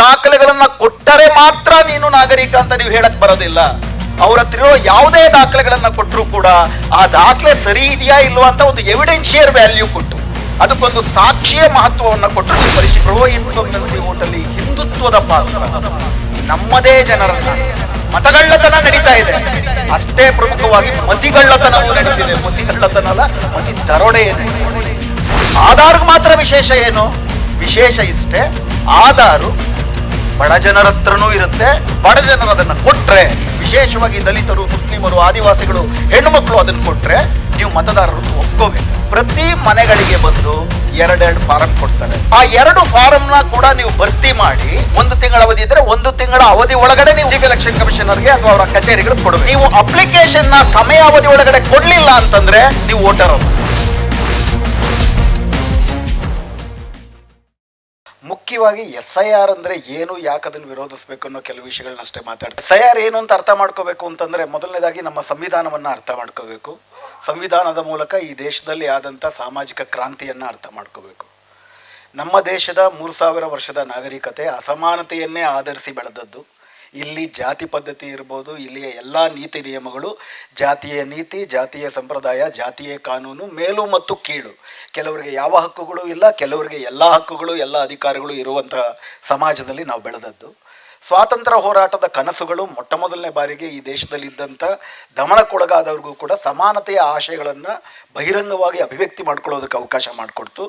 ದಾಖಲೆಗಳನ್ನ ಕೊಟ್ಟರೆ ಮಾತ್ರ ನೀನು ನಾಗರಿಕ ಅಂತ ನೀವು ಹೇಳಕ್ ಬರೋದಿಲ್ಲ. ಅವ್ರ ಹತ್ರ ಇರೋ ಯಾವುದೇ ದಾಖಲೆಗಳನ್ನ ಕೊಟ್ಟರು ಕೂಡ ಆ ದಾಖಲೆ ಸರಿ ಇದೆಯಾ ಇಲ್ವಾ ಅಂತ ಒಂದು ಎವಿಡೆನ್ಷಿಯರ್ ವ್ಯಾಲ್ಯೂ ಕೊಟ್ಟು ಅದಕ್ಕೊಂದು ಸಾಕ್ಷಿಯ ಮಹತ್ವವನ್ನು ಕೊಟ್ಟು ನೀವು ಪರಿಶೀಲಿಸಿ. ಓಟಲ್ಲಿ ಹಿಂದುತ್ವದ ಪಾತ್ರ ನಮ್ಮದೇ ಜನರನ್ನ ಮತಗಳ್ಳತನ ನಡೀತಾ ಇದೆ, ಅಷ್ಟೇ ಪ್ರಮುಖವಾಗಿ ಮತಿಗಳ್ಳತನವೂ ನಡೀತಿದೆ. ಮತಿಗಳ್ಳತನ ಅಲ್ಲ, ಮತಿ ದರೋಡೆ ಏನು. ಆಧಾರ್ಗೆ ಮಾತ್ರ ವಿಶೇಷ ಏನು? ವಿಶೇಷ ಇಷ್ಟೇ, ಆಧಾರು ಬಡ ಜನರ ಹತ್ರನೂ ಇರುತ್ತೆ. ಬಡ ಜನರು ಅದನ್ನ ಕೊಟ್ರೆ, ವಿಶೇಷವಾಗಿ ದಲಿತರು, ಮುಸ್ಲಿಮರು, ಆದಿವಾಸಿಗಳು, ಹೆಣ್ಣು ಮಕ್ಕಳು ಅದನ್ನು ಕೊಟ್ರೆ ನೀವು ಮತದಾರರು ಒಪ್ಕೋಬೇಕು. ಪ್ರತಿ ಮನೆಗಳಿಗೆ ಬಂದು 2 ಫಾರಂ ಕೊಡ್ತಾರೆ. ಆ 2 ಫಾರಂನ ಕೂಡ ನೀವು ಭರ್ತಿ ಮಾಡಿ 1 ತಿಂಗಳ ಅವಧಿ ಇದ್ರೆ 1 ತಿಂಗಳ ಅವಧಿ ಒಳಗಡೆ ನೀವು ಚೀಫ್ ಎಲೆಕ್ಷನ್ ಕಮಿಷನರ್ಗೆ ಅಥವಾ ಅವರ ಕಚೇರಿಗಳು ಕೊಡಬೇಕು. ನೀವು ಅಪ್ಲಿಕೇಶನ್ ನ ಸಮಯಾವಧಿ ಒಳಗಡೆ ಕೊಡ್ಲಿಲ್ಲ ಅಂತಂದ್ರೆ ನೀವು ವೋಟರ್ ಅಲ್ಲ. ಮುಖ್ಯವಾಗಿ SIR ಅಂದ್ರೆ ಏನು, ಯಾಕೆ ಅದನ್ನು ವಿರೋಧಿಸಬೇಕು ಅನ್ನೋ ಕೆಲವು ವಿಷಯಗಳನ್ನ ಅಷ್ಟೇ ಮಾತಾಡ್ತಾರೆ. SIR ಏನು ಅಂತ ಅರ್ಥ ಮಾಡ್ಕೋಬೇಕು ಅಂತಂದ್ರೆ, ಮೊದಲನೇದಾಗಿ ನಮ್ಮ ಸಂವಿಧಾನವನ್ನು ಅರ್ಥ ಮಾಡ್ಕೋಬೇಕು. ಸಂವಿಧಾನದ ಮೂಲಕ ಈ ದೇಶದಲ್ಲಿ ಆದಂಥ ಸಾಮಾಜಿಕ ಕ್ರಾಂತಿಯನ್ನು ಅರ್ಥ ಮಾಡ್ಕೋಬೇಕು. ನಮ್ಮ ದೇಶದ 3000 ವರ್ಷದ ನಾಗರಿಕತೆ ಅಸಮಾನತೆಯನ್ನೇ ಆಧರಿಸಿ ಬೆಳೆದದ್ದು. ಇಲ್ಲಿ ಜಾತಿ ಪದ್ಧತಿ ಇರ್ಬೋದು, ಇಲ್ಲಿಯ ಎಲ್ಲ ನೀತಿ ನಿಯಮಗಳು ಜಾತಿಯ ನೀತಿ, ಜಾತಿಯ ಸಂಪ್ರದಾಯ, ಜಾತಿಯ ಕಾನೂನು, ಮೇಲು ಮತ್ತು ಕೀಳು. ಕೆಲವರಿಗೆ ಯಾವ ಹಕ್ಕುಗಳು ಇಲ್ಲ, ಕೆಲವರಿಗೆ ಎಲ್ಲ ಹಕ್ಕುಗಳು, ಎಲ್ಲ ಅಧಿಕಾರಗಳು ಇರುವಂಥ ಸಮಾಜದಲ್ಲಿ ನಾವು ಬೆಳೆದದ್ದು. ಸ್ವಾತಂತ್ರ್ಯ ಹೋರಾಟದ ಕನಸುಗಳು ಮೊಟ್ಟ ಮೊದಲನೇ ಬಾರಿಗೆ ಈ ದೇಶದಲ್ಲಿದ್ದಂಥ ದಮನಕ್ಕೊಳಗಾದವ್ರಿಗೂ ಕೂಡ ಸಮಾನತೆಯ ಆಶಯಗಳನ್ನು ಬಹಿರಂಗವಾಗಿ ಅಭಿವ್ಯಕ್ತಿ ಮಾಡ್ಕೊಳ್ಳೋದಕ್ಕೆ ಅವಕಾಶ ಮಾಡಿಕೊಡ್ತು.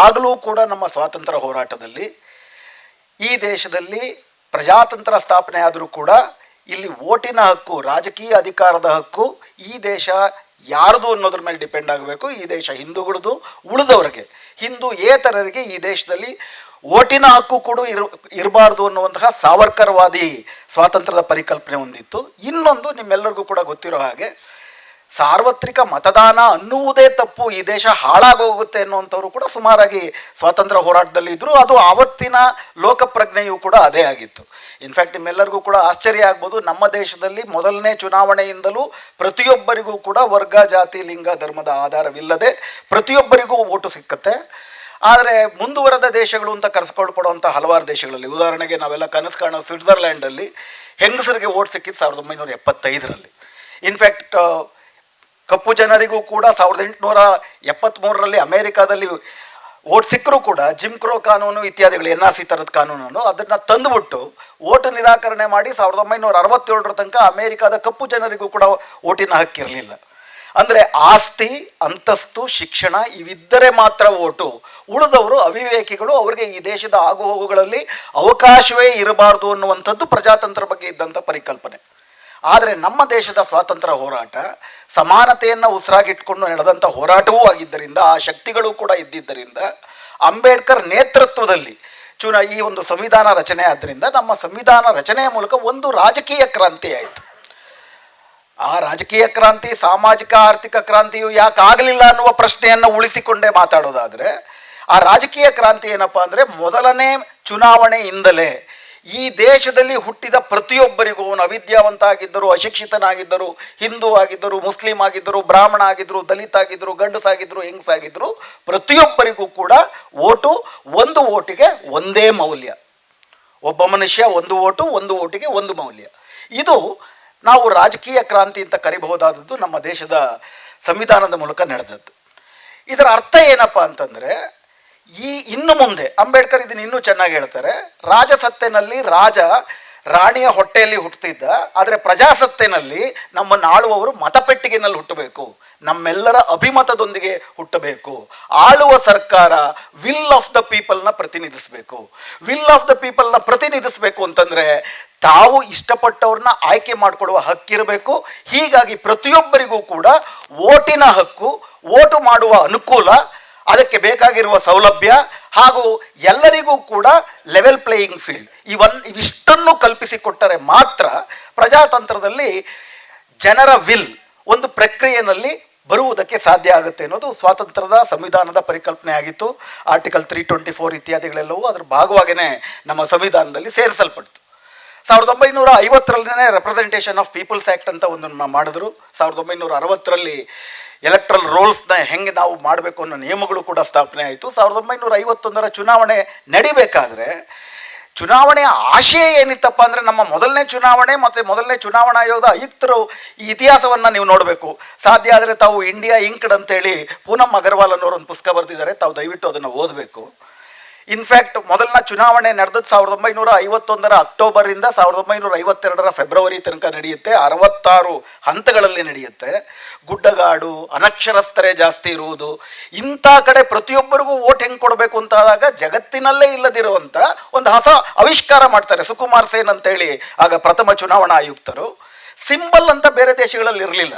ಆಗಲೂ ಕೂಡ ನಮ್ಮ ಸ್ವಾತಂತ್ರ್ಯ ಹೋರಾಟದಲ್ಲಿ ಈ ದೇಶದಲ್ಲಿ ಪ್ರಜಾತಂತ್ರ ಸ್ಥಾಪನೆ ಆದರೂ ಕೂಡ ಇಲ್ಲಿ ಓಟಿನ ಹಕ್ಕು, ರಾಜಕೀಯ ಅಧಿಕಾರದ ಹಕ್ಕು ಈ ದೇಶ ಯಾರ್ದು ಅನ್ನೋದ್ರ ಮೇಲೆ ಡಿಪೆಂಡ್ ಆಗಬೇಕು. ಈ ದೇಶ ಹಿಂದೂಗಳದು, ಉಳಿದವರಿಗೆ, ಹಿಂದೂ ಏತರರಿಗೆ ಈ ದೇಶದಲ್ಲಿ ಓಟಿನ ಹಕ್ಕು ಕೂಡ ಇರಬಾರ್ದು ಅನ್ನುವಂತಹ ಸಾವರ್ಕರ್ವಾದಿ ಸ್ವಾತಂತ್ರ್ಯದ ಪರಿಕಲ್ಪನೆ ಹೊಂದಿತ್ತು. ಇನ್ನೊಂದು ನಿಮ್ಮೆಲ್ಲರಿಗೂ ಕೂಡ ಗೊತ್ತಿರೋ ಹಾಗೆ, ಸಾರ್ವತ್ರಿಕ ಮತದಾನ ಅನ್ನುವುದೇ ತಪ್ಪು, ಈ ದೇಶ ಹಾಳಾಗೋಗುತ್ತೆ ಅನ್ನುವಂಥವ್ರು ಕೂಡ ಸುಮಾರಾಗಿ ಸ್ವಾತಂತ್ರ್ಯ ಹೋರಾಟದಲ್ಲಿ ಇದ್ದರು. ಅದು ಆವತ್ತಿನ ಲೋಕಪ್ರಜ್ಞೆಯೂ ಕೂಡ ಅದೇ ಆಗಿತ್ತು. ಇನ್ಫ್ಯಾಕ್ಟ್ ನಿಮ್ಮೆಲ್ಲರಿಗೂ ಕೂಡ ಆಶ್ಚರ್ಯ ಆಗ್ಬೋದು, ನಮ್ಮ ದೇಶದಲ್ಲಿ ಮೊದಲನೇ ಚುನಾವಣೆಯಿಂದಲೂ ಪ್ರತಿಯೊಬ್ಬರಿಗೂ ಕೂಡ ವರ್ಗ, ಜಾತಿ, ಲಿಂಗ, ಧರ್ಮದ ಆಧಾರವಿಲ್ಲದೆ ಪ್ರತಿಯೊಬ್ಬರಿಗೂ ಓಟು ಸಿಕ್ಕತ್ತೆ. ಆದರೆ ಮುಂದುವರೆದ ದೇಶಗಳು ಅಂತ ಕರೆಸ್ಕೊಳ್ಪಡುವಂಥ ಹಲವಾರು ದೇಶಗಳಲ್ಲಿ, ಉದಾಹರಣೆಗೆ ನಾವೆಲ್ಲ ಕನಸು ಕಾಣೋ ಸ್ವಿಟ್ಜರ್ಲ್ಯಾಂಡಲ್ಲಿ ಹೆಂಗಸರಿಗೆ ಓಟ್ ಸಿಕ್ಕಿದ್ದು 1975ರಲ್ಲಿ. ಇನ್ಫ್ಯಾಕ್ಟ್ ಕಪ್ಪು ಜನರಿಗೂ ಕೂಡ 1873ರಲ್ಲಿ ಅಮೇರಿಕಾದಲ್ಲಿ ಓಟ್ ಸಿಕ್ಕರೂ ಕೂಡ ಜಿಮ್ ಕ್ರೋ ಕಾನೂನು ಇತ್ಯಾದಿಗಳು, NRC ಥರದ ಕಾನೂನನ್ನು ಅದನ್ನು ತಂದುಬಿಟ್ಟು ಓಟು ನಿರಾಕರಣೆ ಮಾಡಿ 1967ರ ತನಕ ಅಮೇರಿಕಾದ ಕಪ್ಪು ಜನರಿಗೂ ಕೂಡ ಓಟಿನ ಹಕ್ಕಿರಲಿಲ್ಲ. ಅಂದರೆ ಆಸ್ತಿ, ಅಂತಸ್ತು, ಶಿಕ್ಷಣ ಇವಿದ್ದರೆ ಮಾತ್ರ ಓಟು, ಉಳಿದವರು ಅವಿವೇಕಿಗಳು, ಅವರಿಗೆ ಈ ದೇಶದ ಆಗುಹೋಗುಗಳಲ್ಲಿ ಅವಕಾಶವೇ ಇರಬಾರ್ದು ಅನ್ನುವಂಥದ್ದು ಪ್ರಜಾತಂತ್ರ ಬಗ್ಗೆ ಇದ್ದಂಥ ಪರಿಕಲ್ಪನೆ. ಆದರೆ ನಮ್ಮ ದೇಶದ ಸ್ವಾತಂತ್ರ್ಯ ಹೋರಾಟ ಸಮಾನತೆಯನ್ನು ಉಸಿರಾಗಿಟ್ಕೊಂಡು ನಡೆದಂಥ ಹೋರಾಟವೂ ಆಗಿದ್ದರಿಂದ, ಆ ಶಕ್ತಿಗಳು ಕೂಡ ಇದ್ದಿದ್ದರಿಂದ, ಅಂಬೇಡ್ಕರ್ ನೇತೃತ್ವದಲ್ಲಿ ಈ ಒಂದು ಸಂವಿಧಾನ ರಚನೆ ಆದ್ದರಿಂದ ನಮ್ಮ ಸಂವಿಧಾನ ರಚನೆಯ ಮೂಲಕ ಒಂದು ರಾಜಕೀಯ ಕ್ರಾಂತಿ ಆಯಿತು. ಆ ರಾಜಕೀಯ ಕ್ರಾಂತಿ, ಸಾಮಾಜಿಕ ಆರ್ಥಿಕ ಕ್ರಾಂತಿಯು ಯಾಕೆ ಆಗಲಿಲ್ಲ ಅನ್ನುವ ಪ್ರಶ್ನೆಯನ್ನು ಉಳಿಸಿಕೊಂಡೇ ಮಾತಾಡೋದಾದರೆ, ಆ ರಾಜಕೀಯ ಕ್ರಾಂತಿ ಏನಪ್ಪ ಅಂದರೆ, ಮೊದಲನೇ ಚುನಾವಣೆಯಿಂದಲೇ ಈ ದೇಶದಲ್ಲಿ ಹುಟ್ಟಿದ ಪ್ರತಿಯೊಬ್ಬರಿಗೂ, ಅವನು ಅವಿದ್ಯಾವಂತ ಆಗಿದ್ದರು, ಅಶಿಕ್ಷಿತನಾಗಿದ್ದರು, ಹಿಂದೂ ಆಗಿದ್ದರು, ಮುಸ್ಲಿಂ ಆಗಿದ್ದರು, ಬ್ರಾಹ್ಮಣ ಆಗಿದ್ದರು, ದಲಿತ ಆಗಿದ್ದರು, ಗಂಡಸಾಗಿದ್ದರು, ಹೆಂಗಸಾಗಿದ್ದರು, ಪ್ರತಿಯೊಬ್ಬರಿಗೂ ಕೂಡ ಓಟು, ಒಂದು ಓಟಿಗೆ ಒಂದೇ ಮೌಲ್ಯ. ಒಬ್ಬ ಮನುಷ್ಯ ಒಂದು ಓಟು, ಒಂದು ಓಟಿಗೆ ಒಂದು ಮೌಲ್ಯ. ಇದು ನಾವು ರಾಜಕೀಯ ಕ್ರಾಂತಿ ಅಂತ ಕರಿಬಹುದಾದದ್ದು ನಮ್ಮ ದೇಶದ ಸಂವಿಧಾನದ ಮೂಲಕ ನಡೆದದ್ದು. ಇದರ ಅರ್ಥ ಏನಪ್ಪ ಅಂತಂದರೆ, ಇನ್ನು ಮುಂದೆ ಅಂಬೇಡ್ಕರ್ ಇದನ್ನು ಇನ್ನೂ ಚೆನ್ನಾಗಿ ಹೇಳ್ತಾರೆ, ರಾಜಸತ್ತೆನಲ್ಲಿ ರಾಜ ರಾಣಿಯ ಹೊಟ್ಟೆಯಲ್ಲಿ ಹುಟ್ಟುತ್ತಿದ್ದ, ಆದರೆ ಪ್ರಜಾಸತ್ತೆನಲ್ಲಿ ನಮ್ಮನ್ನು ಆಳುವವರು ಮತಪೆಟ್ಟಿಗೆನಲ್ಲಿ ಹುಟ್ಟಬೇಕು, ನಮ್ಮೆಲ್ಲರ ಅಭಿಮತದೊಂದಿಗೆ ಹುಟ್ಟಬೇಕು. ಆಳುವ ಸರ್ಕಾರ ವಿಲ್ ಆಫ್ ದ ಪೀಪಲ್ನ ಪ್ರತಿನಿಧಿಸಬೇಕು. ವಿಲ್ ಆಫ್ ದ ಪೀಪಲ್ನ ಪ್ರತಿನಿಧಿಸಬೇಕು ಅಂತಂದರೆ ತಾವು ಇಷ್ಟಪಟ್ಟವ್ರನ್ನ ಆಯ್ಕೆ ಮಾಡಿಕೊಡುವ ಹಕ್ಕಿರಬೇಕು. ಹೀಗಾಗಿ ಪ್ರತಿಯೊಬ್ಬರಿಗೂ ಕೂಡ ಓಟಿನ ಹಕ್ಕು, ಓಟು ಮಾಡುವ ಅನುಕೂಲ, ಅದಕ್ಕೆ ಬೇಕಾಗಿರುವ ಸೌಲಭ್ಯ ಹಾಗೂ ಎಲ್ಲರಿಗೂ ಕೂಡ ಲೆವೆಲ್ ಪ್ಲೇಯಿಂಗ್ ಫೀಲ್ಡ್, ಇವಿಷ್ಟನ್ನು ಕಲ್ಪಿಸಿಕೊಟ್ಟರೆ ಮಾತ್ರ ಪ್ರಜಾತಂತ್ರದಲ್ಲಿ ಜನರ ವಿಲ್ ಒಂದು ಪ್ರಕ್ರಿಯೆಯಲ್ಲಿ ಬರುವುದಕ್ಕೆ ಸಾಧ್ಯ ಆಗುತ್ತೆ ಅನ್ನೋದು ಸ್ವಾತಂತ್ರ್ಯದ ಸಂವಿಧಾನದ ಪರಿಕಲ್ಪನೆ ಆಗಿತ್ತು. ಆರ್ಟಿಕಲ್ 324 ಇತ್ಯಾದಿಗಳೆಲ್ಲವೂ ಅದರ ಭಾಗವಾಗಿಯೇ ನಮ್ಮ ಸಂವಿಧಾನದಲ್ಲಿ ಸೇರಿಸಲ್ಪಡ್ತು. 1950ರಲ್ಲೇ ರೆಪ್ರೆಸೆಂಟೇಷನ್ ಆಫ್ ಪೀಪಲ್ಸ್ ಆ್ಯಕ್ಟ್ ಅಂತ ಒಂದನ್ನು ಮಾಡಿದ್ರು. 1960ರಲ್ಲಿ ಎಲೆಕ್ಟ್ರಲ್ ರೋಲ್ಸ್ನ ಹೆಂಗೆ ನಾವು ಮಾಡಬೇಕು ಅನ್ನೋ ನಿಯಮಗಳು ಕೂಡ ಸ್ಥಾಪನೆ ಆಯಿತು. 1951ರ ಚುನಾವಣೆ ನಡಿಬೇಕಾದ್ರೆ ಚುನಾವಣೆಯ ಆಶಯ ಏನಿತ್ತಪ್ಪ ಅಂದರೆ ನಮ್ಮ ಮೊದಲನೇ ಚುನಾವಣೆ ಮತ್ತು ಮೊದಲನೇ ಚುನಾವಣಾ ಆಯೋಗದ ಆಯುಕ್ತರು ಈ ಇತಿಹಾಸವನ್ನು ನೀವು ನೋಡಬೇಕು. ಸಾಧ್ಯ ಆದರೆ ತಾವು ಇಂಡಿಯಾ ಇಂಕ್ಡ್ ಅಂತೇಳಿ ಪೂನಮ್ ಅಗರ್ವಾಲ್ ಅನ್ನೋರು ಒಂದು ಪುಸ್ತಕ ಬರೆದಿದ್ದಾರೆ, ತಾವು ದಯವಿಟ್ಟು ಅದನ್ನು ಓದಬೇಕು. ಇನ್ಫ್ಯಾಕ್ಟ್ ಮೊದಲನ ಚುನಾವಣೆ ನಡೆದದ್ದು 1951 ಅಕ್ಟೋಬರಿಂದ 1952 ಫೆಬ್ರವರಿ ತನಕ ನಡೆಯುತ್ತೆ. 66 ಹಂತಗಳಲ್ಲಿ ನಡೆಯುತ್ತೆ. ಗುಡ್ಡಗಾಡು, ಅನಕ್ಷರಸ್ಥರೇ ಜಾಸ್ತಿ ಇರುವುದು, ಇಂಥ ಕಡೆ ಪ್ರತಿಯೊಬ್ಬರಿಗೂ ಓಟ್ ಹೆಂಗೆ ಕೊಡಬೇಕು ಅಂತಾದಾಗ ಜಗತ್ತಿನಲ್ಲೇ ಇಲ್ಲದಿರುವಂಥ ಒಂದು ಹೊಸ ಆವಿಷ್ಕಾರ ಮಾಡ್ತಾರೆ. ಸುಕುಮಾರ್ ಸೇನ್ ಅಂತೇಳಿ ಆಗ ಪ್ರಥಮ ಚುನಾವಣಾ ಆಯುಕ್ತರು. ಸಿಂಬಲ್ ಅಂತ ಬೇರೆ ದೇಶಗಳಲ್ಲಿ ಇರಲಿಲ್ಲ.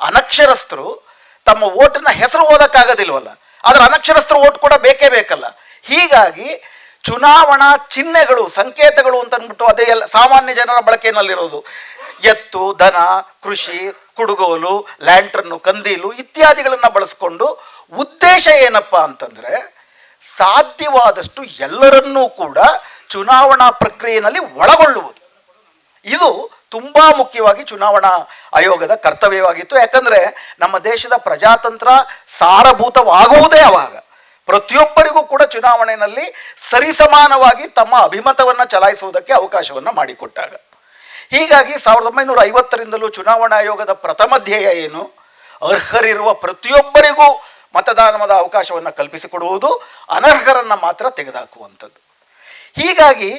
ಅನಕ್ಷರಸ್ಥರು ತಮ್ಮ ಓಟನ್ನ ಹೆಸರು ಓದಕ್ಕಾಗೋದಿಲ್ವಲ್ಲ, ಆದರೆ ಅನಕ್ಷರಸ್ಥರು ಓಟ್ ಕೂಡ ಬೇಕೇ ಬೇಕಲ್ಲ. ಹೀಗಾಗಿ ಚುನಾವಣಾ ಚಿಹ್ನೆಗಳು, ಸಂಕೇತಗಳು ಅಂತ ಅಂದ್ಬಿಟ್ಟು ಅದೇ ಎಲ್ಲ ಸಾಮಾನ್ಯ ಜನರ ಬಳಕೆಯಲ್ಲಿರೋದು. ಎತ್ತು, ದನ, ಕೃಷಿ, ಕುಡುಗೋಲು, ಲ್ಯಾಂಟ್ರನ್ನು, ಕಂದೀಲು ಇತ್ಯಾದಿಗಳನ್ನು ಬಳಸ್ಕೊಂಡು ಉದ್ದೇಶ ಏನಪ್ಪ ಅಂತಂದರೆ ಸಾಧ್ಯವಾದಷ್ಟು ಎಲ್ಲರನ್ನೂ ಕೂಡ ಚುನಾವಣಾ ಪ್ರಕ್ರಿಯೆಯಲ್ಲಿ ಒಳಗೊಳ್ಳುವುದು. ಇದು ತುಂಬ ಮುಖ್ಯವಾಗಿ ಚುನಾವಣಾ ಆಯೋಗದ ಕರ್ತವ್ಯವಾಗಿತ್ತು. ಯಾಕಂದರೆ ನಮ್ಮ ದೇಶದ ಪ್ರಜಾತಂತ್ರ ಸಾರಭೂತವಾಗುವುದೇ ಆವಾಗ. ಪ್ರತಿಯೊಬ್ಬರಿಗೂ ಕೂಡ ಚುನಾವಣೆಯಲ್ಲಿ ಸರಿಸಮಾನವಾಗಿ ತಮ್ಮ ಅಭಿಮತವನ್ನು ಚಲಾಯಿಸುವುದಕ್ಕೆ ಅವಕಾಶವನ್ನು ಮಾಡಿಕೊಟ್ಟಾಗ. ಹೀಗಾಗಿ 1950ರಿಂದಲೂ ಚುನಾವಣಾ ಆಯೋಗದ ಪ್ರಥಮ ಧ್ಯೇಯ ಏನು? ಅರ್ಹರಿರುವ ಪ್ರತಿಯೊಬ್ಬರಿಗೂ ಮತದಾನದ ಅವಕಾಶವನ್ನು ಕಲ್ಪಿಸಿಕೊಡುವುದು, ಅನರ್ಹರನ್ನು ಮಾತ್ರ ತೆಗೆದುಹಾಕುವಂಥದ್ದು. ಹೀಗಾಗಿ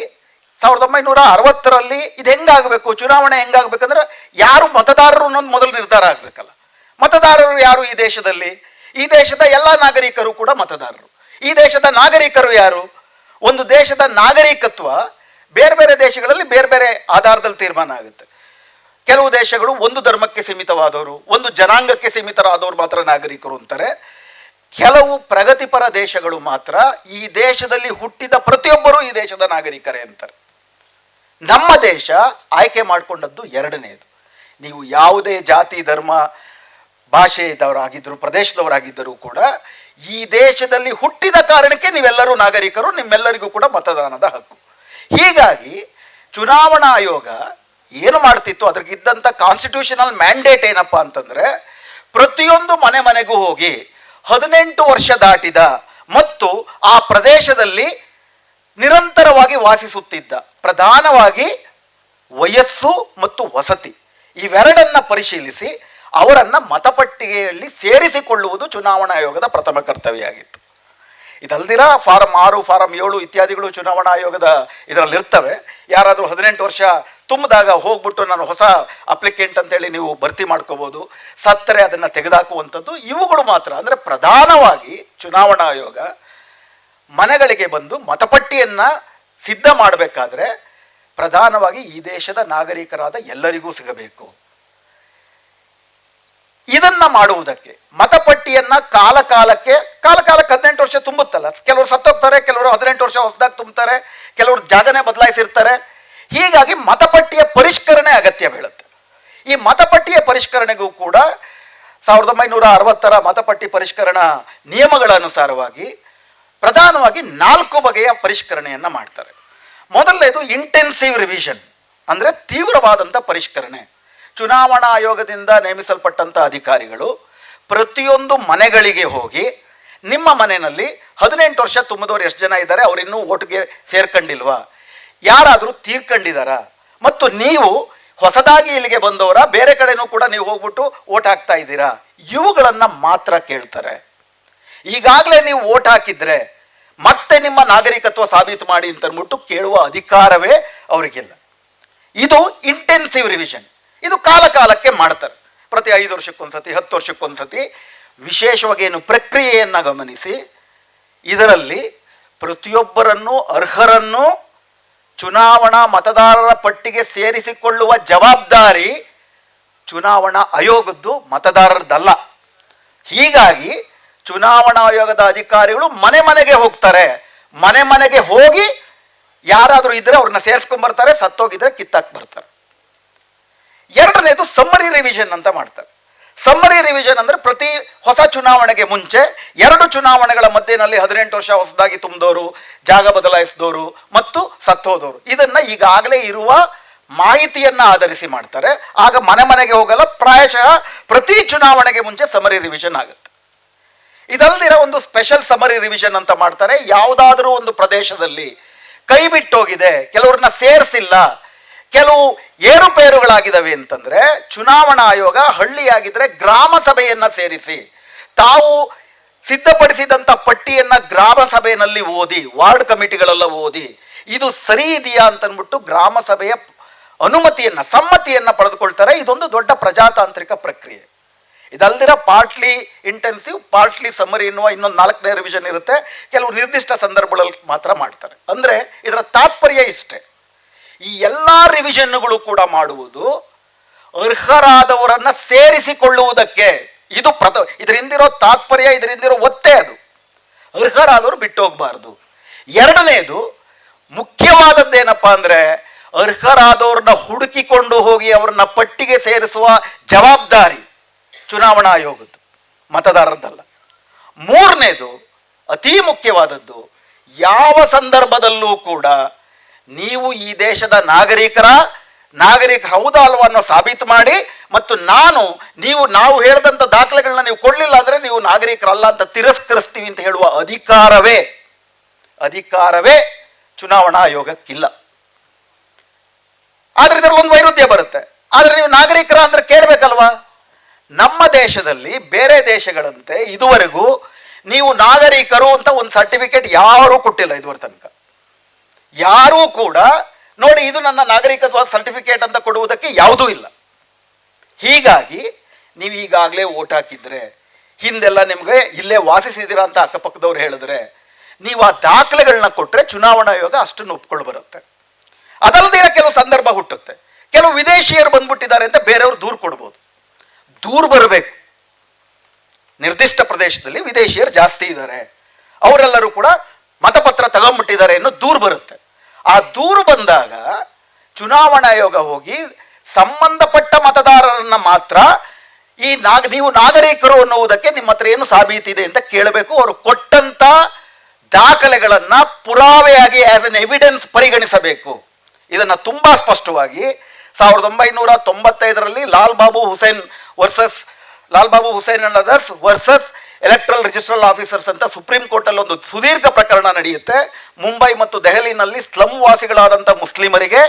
1960ರಲ್ಲಿ ಇದು ಹೆಂಗಾಗಬೇಕು, ಚುನಾವಣೆ ಹೆಂಗಾಗಬೇಕಂದ್ರೆ ಯಾರು ಮತದಾರರು ಅನ್ನೋದು ಮೊದಲು ನಿರ್ಧಾರ ಆಗಬೇಕಲ್ಲ. ಮತದಾರರು ಯಾರು ಈ ದೇಶದಲ್ಲಿ? ಈ ದೇಶದ ಎಲ್ಲ ನಾಗರಿಕರು ಕೂಡ ಮತದಾರರು. ಈ ದೇಶದ ನಾಗರಿಕರು ಯಾರು? ಒಂದು ದೇಶದ ನಾಗರಿಕತ್ವ ಬೇರೆ ಬೇರೆ ದೇಶಗಳಲ್ಲಿ ಬೇರೆ ಬೇರೆ ಆಧಾರದಲ್ಲಿ ತೀರ್ಮಾನ ಆಗುತ್ತೆ. ಕೆಲವು ದೇಶಗಳು ಒಂದು ಧರ್ಮಕ್ಕೆ ಸೀಮಿತವಾದವರು, ಒಂದು ಜನಾಂಗಕ್ಕೆ ಸೀಮಿತರಾದವರು ಮಾತ್ರ ನಾಗರಿಕರು ಅಂತಾರೆ. ಕೆಲವು ಪ್ರಗತಿಪರ ದೇಶಗಳು ಮಾತ್ರ ಈ ದೇಶದಲ್ಲಿ ಹುಟ್ಟಿದ ಪ್ರತಿಯೊಬ್ಬರೂ ಈ ದೇಶದ ನಾಗರಿಕರೇ ಅಂತಾರೆ. ನಮ್ಮ ದೇಶ ಆಯ್ಕೆ ಮಾಡಿಕೊಂಡದ್ದು ಎರಡನೇದು. ನೀವು ಯಾವುದೇ ಜಾತಿ, ಧರ್ಮ, ಭಾಷೆದವರಾಗಿದ್ದರು, ಪ್ರದೇಶದವರಾಗಿದ್ದರೂ ಕೂಡ ಈ ದೇಶದಲ್ಲಿ ಹುಟ್ಟಿದ ಕಾರಣಕ್ಕೆ ನೀವೆಲ್ಲರೂ ನಾಗರಿಕರು, ನಿಮ್ಮೆಲ್ಲರಿಗೂ ಕೂಡ ಮತದಾನದ ಹಕ್ಕು. ಹೀಗಾಗಿ ಚುನಾವಣಾ ಆಯೋಗ ಏನು ಮಾಡ್ತಿತ್ತು, ಅದ್ರಿಗಿದ್ದಂಥ ಕಾನ್ಸ್ಟಿಟ್ಯೂಷನಲ್ ಮ್ಯಾಂಡೇಟ್ ಏನಪ್ಪ ಅಂತಂದರೆ ಪ್ರತಿಯೊಂದು ಮನೆ ಮನೆಗೂ ಹೋಗಿ 18 ವರ್ಷ ದಾಟಿದ ಮತ್ತು ಆ ಪ್ರದೇಶದಲ್ಲಿ ನಿರಂತರವಾಗಿ ವಾಸಿಸುತ್ತಿದ್ದ, ಪ್ರಧಾನವಾಗಿ ವಯಸ್ಸು ಮತ್ತು ವಸತಿ ಇವೆರಡನ್ನ ಪರಿಶೀಲಿಸಿ ಅವರನ್ನು ಮತಪಟ್ಟಿಗೆಯಲ್ಲಿ ಸೇರಿಸಿಕೊಳ್ಳುವುದು ಚುನಾವಣಾ ಆಯೋಗದ ಪ್ರಥಮ ಕರ್ತವ್ಯ ಆಗಿತ್ತು. ಇದಲ್ದಿರ ಫಾರಂ 6, ಫಾರಂ 7 ಇತ್ಯಾದಿಗಳು ಚುನಾವಣಾ ಆಯೋಗದ ಇದರಲ್ಲಿರ್ತವೆ. ಯಾರಾದರೂ 18 ವರ್ಷ ತುಂಬಿದಾಗ ಹೋಗ್ಬಿಟ್ಟು ನಾನು ಹೊಸ ಅಪ್ಲಿಕೆಂಟ್ ಅಂತೇಳಿ ನೀವು ಭರ್ತಿ ಮಾಡ್ಕೋಬೋದು. ಸತ್ತರೆ ಅದನ್ನು ತೆಗೆದುಹಾಕುವಂಥದ್ದು ಇವುಗಳು ಮಾತ್ರ. ಅಂದರೆ ಪ್ರಧಾನವಾಗಿ ಚುನಾವಣಾ ಆಯೋಗ ಮನೆಗಳಿಗೆ ಬಂದು ಮತಪಟ್ಟಿಯನ್ನು ಸಿದ್ಧ ಮಾಡಬೇಕಾದ್ರೆ ಪ್ರಧಾನವಾಗಿ ಈ ದೇಶದ ನಾಗರಿಕರಾದ ಎಲ್ಲರಿಗೂ ಸಿಗಬೇಕು. ಇದನ್ನ ಮಾಡುವುದಕ್ಕೆ ಮತಪಟ್ಟಿಯನ್ನ ಕಾಲಕಾಲಕ್ಕೆ 18 ವರ್ಷ ತುಂಬುತ್ತಲ್ಲ, ಕೆಲವರು ಸತ್ತೋಗ್ತಾರೆ, ಕೆಲವರು 18 ವರ್ಷ ಹೊಸದಾಗಿ ತುಂಬುತ್ತಾರೆ, ಕೆಲವರು ಜಾಗನೇ ಬದಲಾಯಿಸಿರ್ತಾರೆ. ಹೀಗಾಗಿ ಮತಪಟ್ಟಿಯ ಪರಿಷ್ಕರಣೆ ಅಗತ್ಯ ಬೀಳುತ್ತೆ. ಈ ಮತಪಟ್ಟಿಯ ಪರಿಷ್ಕರಣೆಗೂ ಕೂಡ 1960ರ ಮತಪಟ್ಟಿ ಪರಿಷ್ಕರಣಾ ನಿಯಮಗಳ ಅನುಸಾರವಾಗಿ ಪ್ರಧಾನವಾಗಿ 4 ಬಗೆಯ ಪರಿಷ್ಕರಣೆಯನ್ನು ಮಾಡ್ತಾರೆ. ಮೊದಲನೇದು ಇಂಟೆನ್ಸಿವ್ ರಿವಿಷನ್, ಅಂದರೆ ತೀವ್ರವಾದಂಥ ಪರಿಷ್ಕರಣೆ. ಚುನಾವಣಾ ಆಯೋಗದಿಂದ ನೇಮಿಸಲ್ಪಟ್ಟಂಥ ಅಧಿಕಾರಿಗಳು ಪ್ರತಿಯೊಂದು ಮನೆಗಳಿಗೆ ಹೋಗಿ ನಿಮ್ಮ ಮನೆಯಲ್ಲಿ 18 ವರ್ಷ ತುಂಬಿದವರು ಎಷ್ಟು ಜನ ಇದ್ದಾರೆ, ಅವರಿನ್ನೂ ಓಟ್ಗೆ ಸೇರ್ಕೊಂಡಿಲ್ವಾ, ಯಾರಾದರೂ ತೀರ್ಕೊಂಡಿದ್ದಾರಾ, ಮತ್ತು ನೀವು ಹೊಸದಾಗಿ ಇಲ್ಲಿಗೆ ಬಂದವರ, ಬೇರೆ ಕಡೆನೂ ಕೂಡ ನೀವು ಹೋಗ್ಬಿಟ್ಟು ಓಟ್ ಹಾಕ್ತಾ ಇದ್ದೀರಾ, ಇವುಗಳನ್ನು ಮಾತ್ರ ಕೇಳ್ತಾರೆ. ಈಗಾಗಲೇ ನೀವು ಓಟ್ ಹಾಕಿದ್ರೆ ಮತ್ತೆ ನಿಮ್ಮ ನಾಗರಿಕತ್ವ ಸಾಬೀತು ಮಾಡಿ ಅಂತ ಅಂದ್ಬಿಟ್ಟು ಕೇಳುವ ಅಧಿಕಾರವೇ ಅವರಿಗಿಲ್ಲ. ಇದು ಇಂಟೆನ್ಸಿವ್ ರಿವಿಷನ್. ಇದು ಕಾಲಕಾಲಕ್ಕೆ ಮಾಡ್ತಾರೆ, ಪ್ರತಿ 5 ವರ್ಷಕ್ಕೊಂದ್ಸತಿ, 10 ವರ್ಷಕ್ಕೊಂದ್ಸತಿ. ವಿಶೇಷವಾಗಿ ಏನು ಪ್ರಕ್ರಿಯೆಯನ್ನು ಗಮನಿಸಿ, ಇದರಲ್ಲಿ ಪ್ರತಿಯೊಬ್ಬರನ್ನು ಅರ್ಹರನ್ನು ಚುನಾವಣಾ ಮತದಾರರ ಪಟ್ಟಿಗೆ ಸೇರಿಸಿಕೊಳ್ಳುವ ಜವಾಬ್ದಾರಿ ಚುನಾವಣಾ ಆಯೋಗದ್ದು, ಮತದಾರರದ್ದಲ್ಲ. ಹೀಗಾಗಿ ಚುನಾವಣಾ ಆಯೋಗದ ಅಧಿಕಾರಿಗಳು ಮನೆ ಮನೆಗೆ ಹೋಗ್ತಾರೆ. ಮನೆ ಮನೆಗೆ ಹೋಗಿ ಯಾರಾದರೂ ಇದ್ದರೆ ಅವ್ರನ್ನ ಸೇರಿಸ್ಕೊಂಡ್ಬರ್ತಾರೆ, ಸತ್ತೋಗಿದ್ರೆ ಕಿತ್ತಾಕ್ ಬರ್ತಾರೆ. ಎರಡನೇದು ಸಮ್ಮರಿ ರಿವಿಷನ್ ಅಂತ ಮಾಡ್ತಾರೆ. ಸಮ್ಮರಿ ರಿವಿಷನ್ ಅಂದರೆ ಪ್ರತಿ ಹೊಸ ಚುನಾವಣೆಗೆ ಮುಂಚೆ 2 ಚುನಾವಣೆಗಳ ಮಧ್ಯೆನಲ್ಲಿ 18 ವರ್ಷ ಹೊಸದಾಗಿ ತುಂಬಿದವರು, ಜಾಗ ಬದಲಾಯಿಸಿದವರು ಮತ್ತು ಸತ್ತೋದವರು, ಇದನ್ನು ಈಗಾಗಲೇ ಇರುವ ಮಾಹಿತಿಯನ್ನು ಆಧರಿಸಿ ಮಾಡ್ತಾರೆ. ಆಗ ಮನೆ ಮನೆಗೆ ಹೋಗಲ್ಲ, ಪ್ರಾಯಶಃ ಪ್ರತಿ ಚುನಾವಣೆಗೆ ಮುಂಚೆ ಸಮ್ಮರಿ ರಿವಿಷನ್ ಆಗುತ್ತೆ. ಇದಲ್ದಿರ ಒಂದು ಸ್ಪೆಷಲ್ ಸಮ್ಮರಿ ರಿವಿಷನ್ ಅಂತ ಮಾಡ್ತಾರೆ. ಯಾವುದಾದ್ರೂ ಒಂದು ಪ್ರದೇಶದಲ್ಲಿ ಕೈ ಬಿಟ್ಟೋಗಿದೆ, ಕೆಲವ್ರನ್ನ ಸೇರಿಸಿಲ್ಲ, ಕೆಲವು ಏರುಪೇರುಗಳಾಗಿದ್ದಾವೆ ಅಂತಂದ್ರೆ ಚುನಾವಣಾ ಆಯೋಗ ಹಳ್ಳಿಯಾಗಿದ್ರೆ ಗ್ರಾಮ ಸಭೆಯನ್ನ ಸೇರಿಸಿ ತಾವು ಸಿದ್ಧಪಡಿಸಿದಂಥ ಪಟ್ಟಿಯನ್ನ ಗ್ರಾಮ ಸಭೆಯಲ್ಲಿ ಓದಿ, ವಾರ್ಡ್ ಕಮಿಟಿಗಳೆಲ್ಲ ಓದಿ ಇದು ಸರಿ ಇದೆಯಾ ಅಂತನ್ಬಿಟ್ಟು ಗ್ರಾಮ ಸಭೆಯ ಅನುಮತಿಯನ್ನ ಸಮ್ಮತಿಯನ್ನ ಪಡೆದುಕೊಳ್ತಾರೆ. ಇದೊಂದು ದೊಡ್ಡ ಪ್ರಜಾತಾಂತ್ರಿಕ ಪ್ರಕ್ರಿಯೆ. ಇದಲ್ದಿರ ಪಾರ್ಟ್ಲಿ ಇಂಟೆನ್ಸಿವ್, ಪಾರ್ಟ್ಲಿ ಸಮ್ಮರಿ ಎನ್ನುವ ಇನ್ನೊಂದು 4ನೇ ರಿವಿಷನ್ ಇರುತ್ತೆ. ಕೆಲವು ನಿರ್ದಿಷ್ಟ ಸಂದರ್ಭಗಳಲ್ಲಿ ಮಾತ್ರ ಮಾಡ್ತಾರೆ. ಅಂದರೆ ಇದರ ತಾತ್ಪರ್ಯ ಇಷ್ಟೇ, ಈ ಎಲ್ಲ ರಿವಿಷನ್ಗಳು ಕೂಡ ಮಾಡುವುದು ಅರ್ಹರಾದವರನ್ನ ಸೇರಿಸಿಕೊಳ್ಳುವುದಕ್ಕೆ. ಇದು ಇದರಿಂದಿರೋ ತಾತ್ಪರ್ಯ, ಇದರಿಂದಿರೋ ಒತ್ತೆ ಅದು. ಅರ್ಹರಾದವರು ಬಿಟ್ಟು ಹೋಗಬಾರ್ದು. ಎರಡನೇದು ಮುಖ್ಯವಾದದ್ದೇನಪ್ಪ ಅಂದರೆ ಅರ್ಹರಾದವ್ರನ್ನ ಹುಡುಕಿಕೊಂಡು ಹೋಗಿ ಅವ್ರನ್ನ ಪಟ್ಟಿಗೆ ಸೇರಿಸುವ ಜವಾಬ್ದಾರಿ ಚುನಾವಣಾ ಆಯೋಗದ್ದು, ಮತದಾರರದ್ದಲ್ಲ. ಮೂರನೇದು ಅತಿ ಮುಖ್ಯವಾದದ್ದು, ಯಾವ ಸಂದರ್ಭದಲ್ಲೂ ಕೂಡ ನೀವು ಈ ದೇಶದ ನಾಗರಿಕರ ಹೌದಾ ಅಲ್ವಾ ಅನ್ನೋ ಸಾಬೀತು ಮಾಡಿ, ಮತ್ತು ನಾವು ಹೇಳಿದಂಥ ದಾಖಲೆಗಳನ್ನ ನೀವು ಕೊಡಲಿಲ್ಲ ಅಂದರೆ ನೀವು ನಾಗರಿಕರಲ್ಲ ಅಂತ ತಿರಸ್ಕರಿಸ್ತೀವಿ ಅಂತ ಹೇಳುವ ಅಧಿಕಾರವೇ ಚುನಾವಣಾ ಆಯೋಗಕ್ಕಿಲ್ಲ. ಆದ್ರೆ ಇದರಲ್ಲಿ ಒಂದು ವೈರುಧ್ಯ ಬರುತ್ತೆ. ಆದರೆ ನೀವು ನಾಗರಿಕರ ಅಂದ್ರೆ ಕೇಳಬೇಕಲ್ವಾ? ನಮ್ಮ ದೇಶದಲ್ಲಿ ಬೇರೆ ದೇಶಗಳಂತೆ ಇದುವರೆಗೂ ನೀವು ನಾಗರಿಕರು ಅಂತ ಒಂದು ಸರ್ಟಿಫಿಕೇಟ್ ಯಾರೂ ಕೊಟ್ಟಿಲ್ಲ. ಇದುವರೆ ತನಕ ಯಾರೂ ಕೂಡ ನೋಡಿ ಇದು ನನ್ನ ನಾಗರಿಕತ್ವ ಸರ್ಟಿಫಿಕೇಟ್ ಅಂತ ಕೊಡುವುದಕ್ಕೆ ಯಾವುದೂ ಇಲ್ಲ. ಹೀಗಾಗಿ ನೀವು ಈಗಾಗಲೇ ವೋಟ್ ಹಾಕಿದ್ರೆ, ಹಿಂದೆಲ್ಲ ನಿಮಗೆ ಇಲ್ಲೇ ವಾಸಿಸಿದ್ದೀರಾ ಅಂತ ಅಕ್ಕಪಕ್ಕದವ್ರು ಹೇಳಿದ್ರೆ, ನೀವು ಆ ದಾಖಲೆಗಳನ್ನ ಕೊಟ್ಟರೆ ಚುನಾವಣಾ ಆಯೋಗ ಅಷ್ಟನ್ನು ಒಪ್ಕೊಂಡು ಬರುತ್ತೆ. ಅದಲ್ಲದೆ ಕೆಲವು ಸಂದರ್ಭ ಹುಟ್ಟುತ್ತೆ, ಕೆಲವು ವಿದೇಶಿಯರು ಬಂದ್ಬಿಟ್ಟಿದ್ದಾರೆ ಅಂತ ಬೇರೆಯವರು ದೂರು ಕೊಡ್ಬೋದು. ದೂರು ಬರಬೇಕು. ನಿರ್ದಿಷ್ಟ ಪ್ರದೇಶದಲ್ಲಿ ವಿದೇಶಿಯರು ಜಾಸ್ತಿ ಇದ್ದಾರೆ, ಅವರೆಲ್ಲರೂ ಕೂಡ ಮತಪತ್ರ ತಗೊಂಡ್ಬಿಟ್ಟಿದ್ದಾರೆ ಅನ್ನೋ ದೂರು ಬರುತ್ತೆ. ಆ ದೂರು ಬಂದಾಗ ಚುನಾವಣಾ ಆಯೋಗ ಹೋಗಿ ಸಂಬಂಧಪಟ್ಟ ಮತದಾರರನ್ನ ಮಾತ್ರ ನೀವು ನಾಗರಿಕರು ಅನ್ನುವುದಕ್ಕೆ ನಿಮ್ಮ ಹತ್ರ ಏನು ಸಾಬೀತಿದೆ ಅಂತ ಕೇಳಬೇಕು. ಅವರು ಕೊಟ್ಟಂತ ದಾಖಲೆಗಳನ್ನ ಪುರಾವೆಯಾಗಿ ಆಸ್ ಎನ್ ಎವಿಡೆನ್ಸ್ ಪರಿಗಣಿಸಬೇಕು. ಇದನ್ನ ತುಂಬಾ ಸ್ಪಷ್ಟವಾಗಿ 1995ರಲ್ಲಿ Lal Babu Hussain and others versus electoral registration officers ಅಂತ ಸುಪ್ರೀಂ ಕೋರ್ಟ್ ಅಲ್ಲಿ ಒಂದು ಸುದೀರ್ಘ ಪ್ರಕರಣ ನಡೆಯುತ್ತೆ. ಮುಂಬೈ ಮತ್ತು ದೆಹಲಿನಲ್ಲಿ ಸ್ಲಮ್ ವಾಸಿಗಳಾದಂಥ ಮುಸ್ಲಿಮರಿಗೆ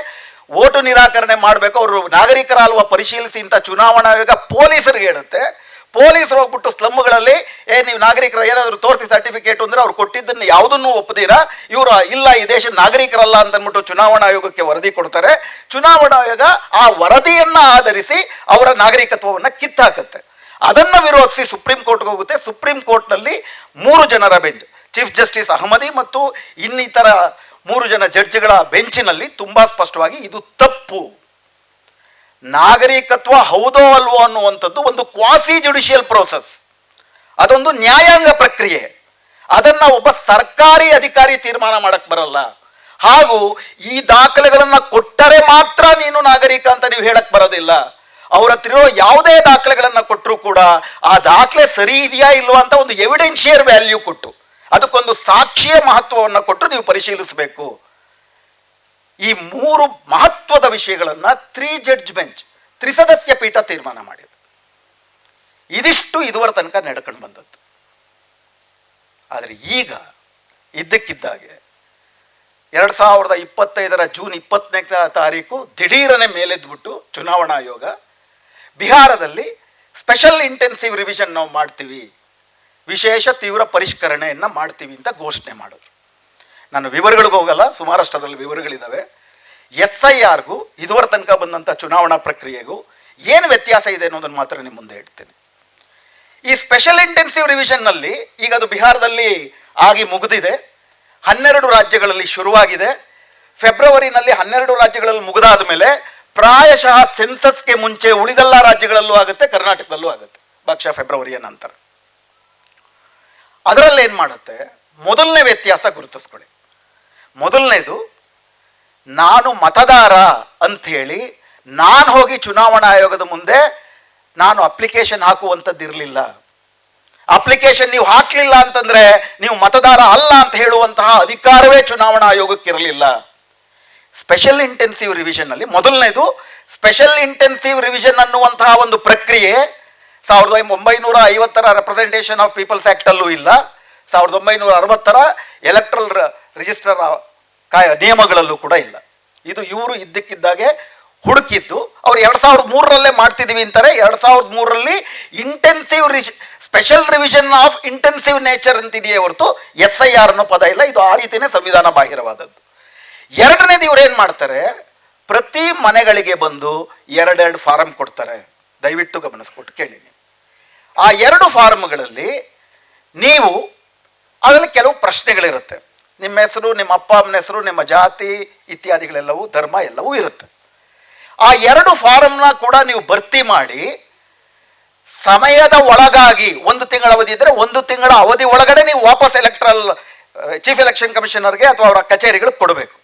ಓಟು ನಿರಾಕರಣೆ ಮಾಡಬೇಕು, ಅವರು ನಾಗರಿಕರ ಅಲ್ವಾ ಪರಿಶೀಲಿಸಿ ಅಂತ ಚುನಾವಣಾ ಆಯೋಗ ಪೊಲೀಸರಿಗೆ ಹೇಳುತ್ತೆ. ಪೊಲೀಸರು ಹೋಗ್ಬಿಟ್ಟು ಸ್ಲಮ್ಗಳಲ್ಲಿ ನೀವು ನಾಗರಿಕರ ಏನಾದರೂ ತೋರಿಸಿ ಸರ್ಟಿಫಿಕೇಟ್ ಅಂದ್ರೆ ಅವ್ರು ಕೊಟ್ಟಿದ್ದನ್ನು ಯಾವುದನ್ನು ಒಪ್ಪದಿರಾ ಇವರು ಇಲ್ಲ ಈ ದೇಶದ ನಾಗರಿಕರಲ್ಲ ಅಂತ ಅಂದ್ಬಿಟ್ಟು ಚುನಾವಣಾ ಆಯೋಗಕ್ಕೆ ವರದಿ ಕೊಡ್ತಾರೆ. ಚುನಾವಣಾ ಆಯೋಗ ಆ ವರದಿಯನ್ನ ಆಧರಿಸಿ ಅವರ ನಾಗರಿಕತ್ವವನ್ನು ಕಿತ್ತಾಕುತ್ತೆ. ಅದನ್ನು ವಿರೋಧಿಸಿ ಸುಪ್ರೀಂ ಕೋರ್ಟ್ಗೆ ಹೋಗುತ್ತೆ. ಸುಪ್ರೀಂ ಕೋರ್ಟ್ನಲ್ಲಿ 3 ಜನರ ಬೆಂಚ್, ಚೀಫ್ ಜಸ್ಟಿಸ್ ಅಹಮದಿ ಮತ್ತು ಇನ್ನಿತರ 3 ಜನ ಜಡ್ಜ್ಗಳ ಬೆಂಚಿನಲ್ಲಿ ತುಂಬಾ ಸ್ಪಷ್ಟವಾಗಿ ಇದು ತಪ್ಪು, ನಾಗರಿಕತ್ವ ಹೌದೋ ಅಲ್ವೋ ಅನ್ನುವಂಥದ್ದು ಒಂದು ಕ್ವಾಸಿ ಜುಡಿಷಿಯಲ್ ಪ್ರೋಸೆಸ್, ಅದೊಂದು ನ್ಯಾಯಾಂಗ ಪ್ರಕ್ರಿಯೆ. ಅದನ್ನ ಒಬ್ಬ ಸರ್ಕಾರಿ ಅಧಿಕಾರಿ ತೀರ್ಮಾನ ಮಾಡಕ್ ಬರಲ್ಲ. ಹಾಗೂ ಈ ದಾಖಲೆಗಳನ್ನ ಕೊಟ್ಟರೆ ಮಾತ್ರ ನೀನು ನಾಗರಿಕ ಅಂತ ನೀವು ಹೇಳಕ್ ಬರೋದಿಲ್ಲ. ಅವ್ರ ಹತ್ರ ಇರೋ ಯಾವುದೇ ದಾಖಲೆಗಳನ್ನ ಕೊಟ್ಟರು ಕೂಡ ಆ ದಾಖಲೆ ಸರಿ ಇದೆಯಾ ಇಲ್ವಾ ಅಂತ ಒಂದು ಎವಿಡೆನ್ಷಿಯರ್ ವ್ಯಾಲ್ಯೂ ಕೊಟ್ಟು, ಅದಕ್ಕೊಂದು ಸಾಕ್ಷಿಯ ಮಹತ್ವವನ್ನು ಕೊಟ್ಟು ನೀವು ಪರಿಶೀಲಿಸಬೇಕು. ಈ 3 ಮಹತ್ವದ ವಿಷಯಗಳನ್ನ 3 ಜಡ್ಜ್ ಬೆಂಚ್, 3 ಸದಸ್ಯ ಪೀಠ ತೀರ್ಮಾನ ಮಾಡಿದೆ. ಇದಿಷ್ಟು ಇದುವರೆ ತನಕ ನಡ್ಕೊಂಡು ಬಂದದ್ದು. ಆದರೆ ಈಗ ಇದ್ದಕ್ಕಿದ್ದಾಗೆ 2025 ಜೂನ್ 24ನೇ ತಾರೀಕು ದಿಢೀರನೆ ಮೇಲೆದ್ಬಿಟ್ಟು ಚುನಾವಣಾ ಆಯೋಗ ಬಿಹಾರದಲ್ಲಿ ಸ್ಪೆಷಲ್ ಇಂಟೆನ್ಸಿವ್ ರಿವಿಷನ್ ನಾವು ಮಾಡ್ತೀವಿ, ವಿಶೇಷ ತೀವ್ರ ಪರಿಷ್ಕರಣೆಯನ್ನು ಮಾಡ್ತೀವಿ ಅಂತ ಘೋಷಣೆ ಮಾಡೋದು. ನಾನು ವಿವರಗಳಿಗೆ ಹೋಗಲ್ಲ, ಸುಮಾರಷ್ಟು ಅದರಲ್ಲಿ ವಿವರಗಳಿದ್ದಾವೆ. SIRಗೂ ಇದುವರೆ ತನಕ ಬಂದಂಥ ಚುನಾವಣಾ ಪ್ರಕ್ರಿಯೆಗೂ ಏನು ವ್ಯತ್ಯಾಸ ಇದೆ ಅನ್ನೋದನ್ನು ಮಾತ್ರ ನಿಮ್ಮ ಮುಂದೆ ಇಡ್ತೇನೆ. ಈ ಸ್ಪೆಷಲ್ ಇಂಟೆನ್ಸಿವ್ ರಿವಿಷನ್ನಲ್ಲಿ ಈಗ ಅದು ಬಿಹಾರದಲ್ಲಿ ಆಗಿ ಮುಗಿದಿದೆ, 12 ರಾಜ್ಯಗಳಲ್ಲಿ ಶುರುವಾಗಿದೆ. ಫೆಬ್ರವರಿನಲ್ಲಿ 12 ರಾಜ್ಯಗಳಲ್ಲಿ ಮುಗಿದಾದ ಮೇಲೆ ಪ್ರಾಯಶಃ ಸೆನ್ಸಸ್ಗೆ ಮುಂಚೆ ಉಳಿದೆಲ್ಲ ರಾಜ್ಯಗಳಲ್ಲೂ ಆಗುತ್ತೆ, ಕರ್ನಾಟಕದಲ್ಲೂ ಆಗುತ್ತೆ ಬಹುಶಃ ಫೆಬ್ರವರಿಯ ನಂತರ. ಅದರಲ್ಲಿ ಏನು ಮಾಡುತ್ತೆ, ಮೊದಲನೇ ವ್ಯತ್ಯಾಸ ಗುರುತಿಸ್ಕೊಳ್ಳಿ. ಮೊದಲನೇದು, ನಾನು ಮತದಾರ ಅಂಥೇಳಿ ನಾನು ಹೋಗಿ ಚುನಾವಣಾ ಆಯೋಗದ ಮುಂದೆ ನಾನು ಅಪ್ಲಿಕೇಶನ್ ಹಾಕುವಂಥದ್ದಿರಲಿಲ್ಲ. ಅಪ್ಲಿಕೇಶನ್ ನೀವು ಹಾಕಲಿಲ್ಲ ಅಂತಂದ್ರೆ ನೀವು ಮತದಾರ ಅಲ್ಲ ಅಂತ ಹೇಳುವಂತಹ ಅಧಿಕಾರವೇ ಚುನಾವಣಾ ಆಯೋಗಕ್ಕಿರಲಿಲ್ಲ. ಸ್ಪೆಷಲ್ ಇಂಟೆನ್ಸಿವ್ ರಿವಿಷನ್ ಅಲ್ಲಿ ಮೊದಲನೇದು, ಸ್ಪೆಷಲ್ ಇಂಟೆನ್ಸಿವ್ ರಿವಿಷನ್ ಅನ್ನುವಂತಹ ಒಂದು ಪ್ರಕ್ರಿಯೆ 1950ರ ರೆಪ್ರೆಸೆಂಟೇಷನ್ ಆಫ್ ಪೀಪಲ್ಸ್ ಆಕ್ಟ್ ಅಲ್ಲೂ ಇಲ್ಲ, 1960ರ ಎಲೆಕ್ಟ್ರಲ್ ರಿಜಿಸ್ಟರ್ ನಿಯಮಗಳಲ್ಲೂ ಕೂಡ ಇಲ್ಲ. ಇದು ಇವರು ಇದ್ದಕ್ಕಿದ್ದಾಗೆ ಹುಡುಕಿದ್ದು. ಅವ್ರು 2003ರಲ್ಲೇ ಮಾಡ್ತಿದ್ದೀವಿ ಅಂತಾರೆ. 2003ರಲ್ಲಿ intensive special revision of intensive nature ಅಂತಿದೆಯೇ ಹೊರತು SIR ಅನ್ನೋ ಪದ ಇಲ್ಲ. ಇದು ಆ ರೀತಿಯೇ ಸಂವಿಧಾನ ಬಾಹಿರವಾದದ್ದು. ಎರಡನೇದು ಇವ್ರು ಏನು ಮಾಡ್ತಾರೆ, ಪ್ರತಿ ಮನೆಗಳಿಗೆ ಬಂದು 2 ಫಾರಂ ಕೊಡ್ತಾರೆ. ದಯವಿಟ್ಟು ಗಮನಿಸ್ಕೊಟ್ಟು ಕೇಳಿ. ಆ 2 ಫಾರ್ಮ್ಗಳಲ್ಲಿ ನೀವು ಅದರಲ್ಲಿ ಕೆಲವು ಪ್ರಶ್ನೆಗಳಿರುತ್ತೆ. ನಿಮ್ಮ ಹೆಸರು, ನಿಮ್ಮ ಅಪ್ಪ ಅಮ್ಮನ ಹೆಸರು, ನಿಮ್ಮ ಜಾತಿ ಇತ್ಯಾದಿಗಳೆಲ್ಲವೂ, ಧರ್ಮ ಎಲ್ಲವೂ ಇರುತ್ತೆ. ಆ 2 ಫಾರಮ್ನ ಕೂಡ ನೀವು ಭರ್ತಿ ಮಾಡಿ ಸಮಯದ ಒಳಗಾಗಿ 1 ತಿಂಗಳ ಅವಧಿ ಇದ್ದರೆ 1 ತಿಂಗಳ ಅವಧಿ ಒಳಗಡೆ ನೀವು ವಾಪಸ್ ಚೀಫ್ ಎಲೆಕ್ಷನ್ ಕಮಿಷನರ್ಗೆ ಅಥವಾ ಅವರ ಕಚೇರಿಗಳಿಗೆ ಕೊಡಬೇಕು.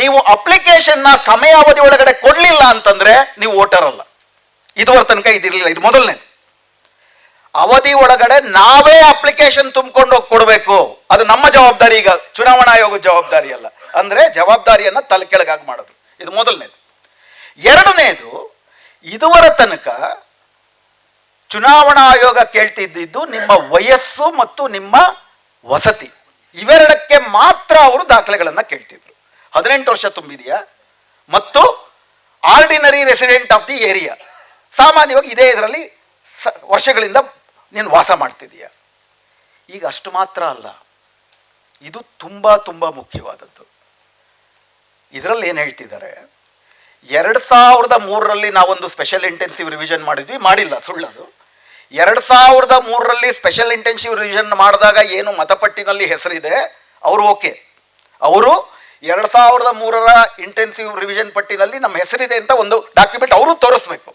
ನೀವು ಅಪ್ಲಿಕೇಶನ್ನ ಸಮಯ ಅವಧಿ ಒಳಗಡೆ ಕೊಡಲಿಲ್ಲ ಅಂತಂದ್ರೆ ನೀವು ವೋಟರ್ ಅಲ್ಲ. ಇದುವರೆ ತನಕ ಇದಿರಲಿಲ್ಲ. ಇದು ಮೊದಲನೇದು. ಅವಧಿ ಒಳಗಡೆ ನಾವೇ ಅಪ್ಲಿಕೇಶನ್ ತುಂಬಿಕೊಂಡು ಹೋಗಿ ಕೊಡಬೇಕು. ಅದು ನಮ್ಮ ಜವಾಬ್ದಾರಿ. ಈಗ ಚುನಾವಣಾ ಆಯೋಗದ ಜವಾಬ್ದಾರಿ ಅಲ್ಲ. ಅಂದ್ರೆ ಜವಾಬ್ದಾರಿಯನ್ನ ತಲೆ ಕೆಳಗಾಗಿ ಮಾಡೋದು. ಇದು ಮೊದಲನೇದು. ಎರಡನೇದು, ಇದುವರೆ ತನಕ ಚುನಾವಣಾ ಆಯೋಗ ಕೇಳ್ತಿದ್ದು ನಿಮ್ಮ ವಯಸ್ಸು ಮತ್ತು ನಿಮ್ಮ ವಸತಿ, ಇವೆರಡಕ್ಕೆ ಮಾತ್ರ ಅವರು ದಾಖಲೆಗಳನ್ನು ಕೇಳ್ತಿದ್ರು. 18 ವರ್ಷ ತುಂಬಿದೆಯಾ ಮತ್ತು ordinary resident of the area, ಸಾಮಾನ್ಯವಾಗಿ ಇದೇ ಇದರಲ್ಲಿ ವರ್ಷಗಳಿಂದ ನೀನು ವಾಸ ಮಾಡ್ತಿದೀಯ. ಈಗ ಅಷ್ಟು ಮಾತ್ರ ಅಲ್ಲ, ಇದು ತುಂಬ ತುಂಬ ಮುಖ್ಯವಾದದ್ದು. ಇದರಲ್ಲಿ ಏನು ಹೇಳ್ತಿದ್ದಾರೆ, 2003ರಲ್ಲಿ ನಾವೊಂದು ಸ್ಪೆಷಲ್ ಇಂಟೆನ್ಸಿವ್ ರಿವಿಷನ್ ಮಾಡಿದ್ವಿ, ಮಾಡಿಲ್ಲ ಸುಳ್ಳದು. 2003ರಲ್ಲಿ ಸ್ಪೆಷಲ್ ಇಂಟೆನ್ಸಿವ್ ರಿವಿಷನ್ ಮಾಡಿದಾಗ ಏನು ಮತಪಟ್ಟಿನಲ್ಲಿ ಹೆಸರಿದೆ ಅವರು ಓಕೆ, ಅವರು 2003ರ ಇಂಟೆನ್ಸಿವ್ ರಿವಿಷನ್ ಪಟ್ಟಿನಲ್ಲಿ ನಮ್ಮ ಹೆಸರಿದೆ ಅಂತ ಒಂದು ಡಾಕ್ಯುಮೆಂಟ್ ಅವರು ತೋರಿಸ್ಬೇಕು.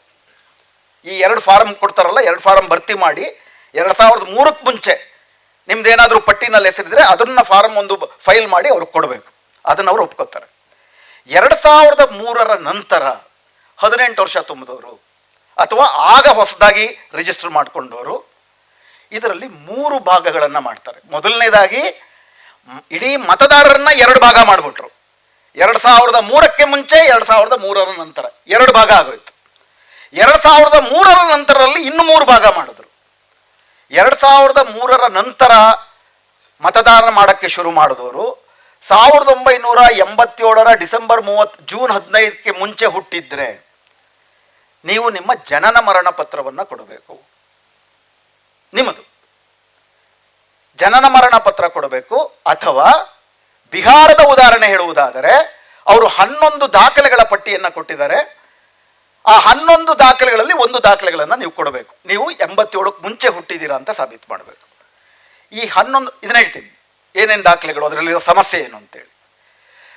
ಈ 2 ಫಾರಮ್ ಕೊಡ್ತಾರಲ್ಲ, 2 ಫಾರಮ್ ಭರ್ತಿ ಮಾಡಿ 2003ಕ್ಕೆ ಮುಂಚೆ ನಿಮ್ದೇನಾದರೂ ಪಟ್ಟಿನಲ್ಲಿ ಹೆಸರಿದ್ರೆ ಅದನ್ನ ಫಾರಮ್ ಒಂದು ಫೈಲ್ ಮಾಡಿ ಅವ್ರಿಗೆ ಕೊಡಬೇಕು. ಅದನ್ನು ಅವರು ಒಪ್ಕೋತಾರೆ. 2003ರ ನಂತರ 18 ವರ್ಷ ತುಂಬಿದವರು ಅಥವಾ ಆಗ ಹೊಸದಾಗಿ ರಿಜಿಸ್ಟರ್ ಮಾಡಿಕೊಂಡವರು, ಇದರಲ್ಲಿ 3 ಭಾಗಗಳನ್ನು ಮಾಡ್ತಾರೆ. ಮೊದಲನೇದಾಗಿ ಇಡೀ ಮತದಾರರನ್ನ 2 ಭಾಗ ಮಾಡಿಬಿಟ್ರು. 2003ಕ್ಕೆ ಮುಂಚೆ, 2003ರ ನಂತರ 2 ಭಾಗ ಆಗೋಯ್ತು. 2003ರ ನಂತರದಲ್ಲಿ ಇನ್ನು 3 ಭಾಗ ಮಾಡಿದ್ರು. 2003ರ ನಂತರ ಮತದಾನ ಮಾಡೋಕ್ಕೆ ಶುರು ಮಾಡಿದವರು 1987ರ ಜೂನ್ 15ಕ್ಕೆ ಮುಂಚೆ ಹುಟ್ಟಿದ್ರೆ ನೀವು ನಿಮ್ಮ ಜನನ ಮರಣ ಪತ್ರವನ್ನು ಕೊಡಬೇಕು. ನಿಮ್ಮದು ಜನನ ಮರಣ ಪತ್ರ ಕೊಡಬೇಕು. ಅಥವಾ ಬಿಹಾರದ ಉದಾಹರಣೆ ಹೇಳುವುದಾದರೆ, ಅವರು 11 ದಾಖಲೆಗಳ ಪಟ್ಟಿಯನ್ನು ಕೊಟ್ಟಿದ್ದಾರೆ. ಆ 11 ದಾಖಲೆಗಳಲ್ಲಿ 1 ದಾಖಲೆಗಳನ್ನು ನೀವು ಕೊಡಬೇಕು. ನೀವು 87ಕ್ಕೆ ಮುಂಚೆ ಹುಟ್ಟಿದ್ದೀರಾ ಅಂತ ಸಾಬೀತು ಮಾಡಬೇಕು. ಈ 11 ಇದನ್ನ ಹೇಳ್ತೀನಿ ಏನೇನು ದಾಖಲೆಗಳು, ಅದರಲ್ಲಿರೋ ಸಮಸ್ಯೆ ಏನು ಅಂತೇಳಿ.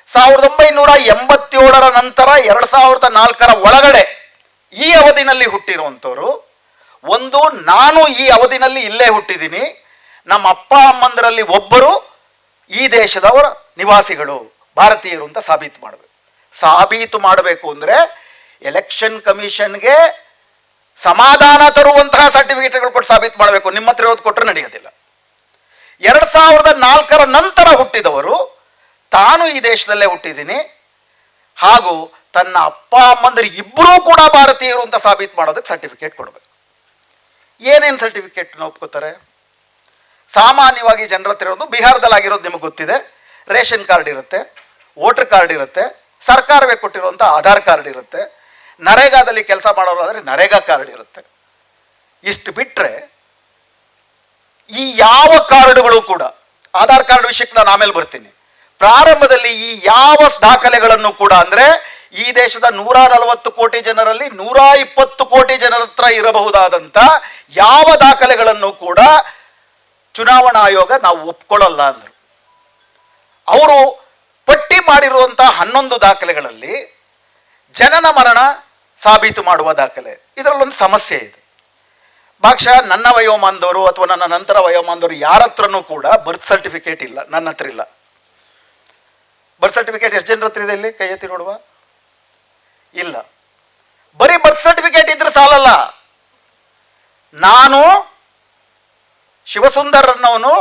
1987ರ ನಂತರ 2004ರ ಒಳಗಡೆ ಈ ಅವಧಿನಲ್ಲಿ ಹುಟ್ಟಿರುವಂಥವ್ರು, ಒಂದು ನಾನು ಈ ಅವಧಿನಲ್ಲಿ ಇಲ್ಲೇ ಹುಟ್ಟಿದ್ದೀನಿ, ನಮ್ಮ ಅಪ್ಪ ಅಮ್ಮಂದರಲ್ಲಿ ಒಬ್ಬರು ಈ ದೇಶದವರ ನಿವಾಸಿಗಳು, ಭಾರತೀಯರು ಅಂತ ಸಾಬೀತು ಮಾಡಬೇಕು. ಸಾಬೀತು ಮಾಡಬೇಕು ಅಂದರೆ ಎಲೆಕ್ಷನ್ ಕಮಿಷನ್ಗೆ ಸಮಾಧಾನ ತರುವಂತಹ ಸರ್ಟಿಫಿಕೇಟ್ಗಳು ಕೊಟ್ಟು ಸಾಬೀತು ಮಾಡಬೇಕು. ನಿಮ್ಮ ಹತ್ರ ಇರೋದು ಕೊಟ್ಟರೆ ನಡೆಯೋದಿಲ್ಲ. 2004ರ ನಂತರ ಹುಟ್ಟಿದವರು ತಾನು ಈ ದೇಶದಲ್ಲೇ ಹುಟ್ಟಿದ್ದೀನಿ ಹಾಗೂ ತನ್ನ ಅಪ್ಪ ಅಮ್ಮಂದರು ಇಬ್ಬರೂ ಕೂಡ ಭಾರತೀಯರು ಅಂತ ಸಾಬೀತು ಮಾಡೋದಕ್ಕೆ ಸರ್ಟಿಫಿಕೇಟ್ ಕೊಡಬೇಕು. ಏನೇನು ಸರ್ಟಿಫಿಕೇಟ್ನ ಒಪ್ಕೋತಾರೆ? ಸಾಮಾನ್ಯವಾಗಿ ಜನರ ಹತ್ರ ಇರೋದು, ಬಿಹಾರದಲ್ಲಿ ಆಗಿರೋದು ನಿಮಗೆ ಗೊತ್ತಿದೆ, ರೇಷನ್ ಕಾರ್ಡ್ ಇರುತ್ತೆ, ವೋಟರ್ ಕಾರ್ಡ್ ಇರುತ್ತೆ, ಸರ್ಕಾರವೇ ಕೊಟ್ಟಿರುವಂಥ ಆಧಾರ್ ಕಾರ್ಡ್ ಇರುತ್ತೆ, ನರೇಗಾದಲ್ಲಿ ಕೆಲಸ ಮಾಡೋರಾದರೆ ನರೇಗಾ ಕಾರ್ಡ್ ಇರುತ್ತೆ. ಇಷ್ಟು ಬಿಟ್ಟರೆ ಈ ಯಾವ ಕಾರ್ಡುಗಳು ಕೂಡ, ಆಧಾರ್ ಕಾರ್ಡ್ ವಿಷಯಕ್ಕೆ ನಾನು ಆಮೇಲೆ ಬರ್ತೀನಿ, ಪ್ರಾರಂಭದಲ್ಲಿ ಈ ಯಾವ ದಾಖಲೆಗಳನ್ನು ಕೂಡ, ಅಂದರೆ ಈ ದೇಶದ 140 ಕೋಟಿ ಜನರಲ್ಲಿ 120 ಕೋಟಿ ಜನರ ಹತ್ರ ಇರಬಹುದಾದಂಥ ಯಾವ ದಾಖಲೆಗಳನ್ನು ಕೂಡ ಚುನಾವಣಾ ಆಯೋಗ ನಾವು ಒಪ್ಕೊಳ್ಳಲ್ಲ ಅಂದರು. ಅವರು ಪಟ್ಟಿ ಮಾಡಿರುವಂಥ 11 ದಾಖಲೆಗಳಲ್ಲಿ ಜನನ ಮರಣ ಸಾಬೀತು ಮಾಡುವ ದಾಖಲೆ, ಇದರಲ್ಲೊಂದು ಸಮಸ್ಯೆ ಇದೆ. ಬಹುಶಃ ನನ್ನ ವಯೋಮಾನದವರು ಅಥವಾ ನನ್ನ ನಂತರ ವಯೋಮಾನದವರು ಯಾರ ಹತ್ರನೂ ಕೂಡ ಬರ್ತ್ ಸರ್ಟಿಫಿಕೇಟ್ ಇಲ್ಲ. ನನ್ನ ಹತ್ರ ಇಲ್ಲ. ಬರ್ತ್ ಸರ್ಟಿಫಿಕೇಟ್ ಎಷ್ಟು ಜನರ ಹತ್ರ ಇದೆ ಇಲ್ಲಿ? ಕೈ ಎತ್ತಿ ನೋಡುವ. ಇಲ್ಲ. ಬರೀ ಬರ್ತ್ ಸರ್ಟಿಫಿಕೇಟ್ ಇದ್ರೆ ಸಾಲಲ್ಲ. ನಾನು ಶಿವಸುಂದರ್ ಅನ್ನೋನು,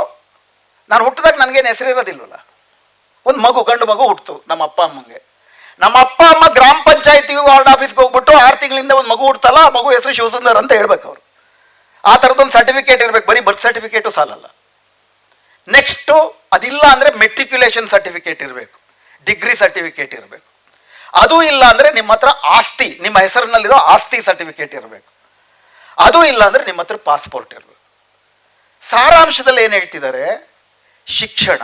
ನಾನು ಹುಟ್ಟಿದಾಗ ನನಗೇನು ಹೆಸರಿರೋದಿಲ್ವಲ್ಲ. ಒಂದು ಮಗು, ಗಂಡು ಮಗು ಹುಟ್ಟಿತು ನಮ್ಮ ಅಪ್ಪ ಅಮ್ಮಂಗೆ. ನಮ್ಮ ಅಪ್ಪ ಅಮ್ಮ ಗ್ರಾಮ ಪಂಚಾಯತಿ ವಾರ್ಡ್ ಆಫೀಸ್ಗೆ ಹೋಗ್ಬಿಟ್ಟು 6 ತಿಂಗಳಿಂದ ಒಂದು ಮಗು ಹುಡ್ತಲ್ಲ, ಆ ಮಗು ಹೆಸರು ಶಿವಸುಂದರ್ ಅಂತ ಹೇಳ್ಬೇಕು ಅವರು. ಆ ಥರದ್ದೊಂದು ಸರ್ಟಿಫಿಕೇಟ್ ಇರಬೇಕು. ಬರೀ ಬರ್ತ್ ಸರ್ಟಿಫಿಕೇಟು ಸಾಲಲ್ಲ. ನೆಕ್ಸ್ಟು ಅದಿಲ್ಲ ಅಂದರೆ ಮೆಟ್ರಿಕ್ಯುಲೇಷನ್ ಸರ್ಟಿಫಿಕೇಟ್ ಇರಬೇಕು. ಡಿಗ್ರಿ ಸರ್ಟಿಫಿಕೇಟ್ ಇರಬೇಕು. ಅದು ಇಲ್ಲ ಅಂದರೆ ನಿಮ್ಮ ಹತ್ರ ಆಸ್ತಿ, ನಿಮ್ಮ ಹೆಸರಿನಲ್ಲಿರೋ ಆಸ್ತಿ ಸರ್ಟಿಫಿಕೇಟ್ ಇರಬೇಕು. ಅದು ಇಲ್ಲ ಅಂದರೆ ನಿಮ್ಮ ಹತ್ರ ಪಾಸ್ಪೋರ್ಟ್ ಇರಬೇಕು. ಸಾರಾಂಶದಲ್ಲಿ ಏನು ಹೇಳ್ತಿದ್ದಾರೆ, ಶಿಕ್ಷಣ,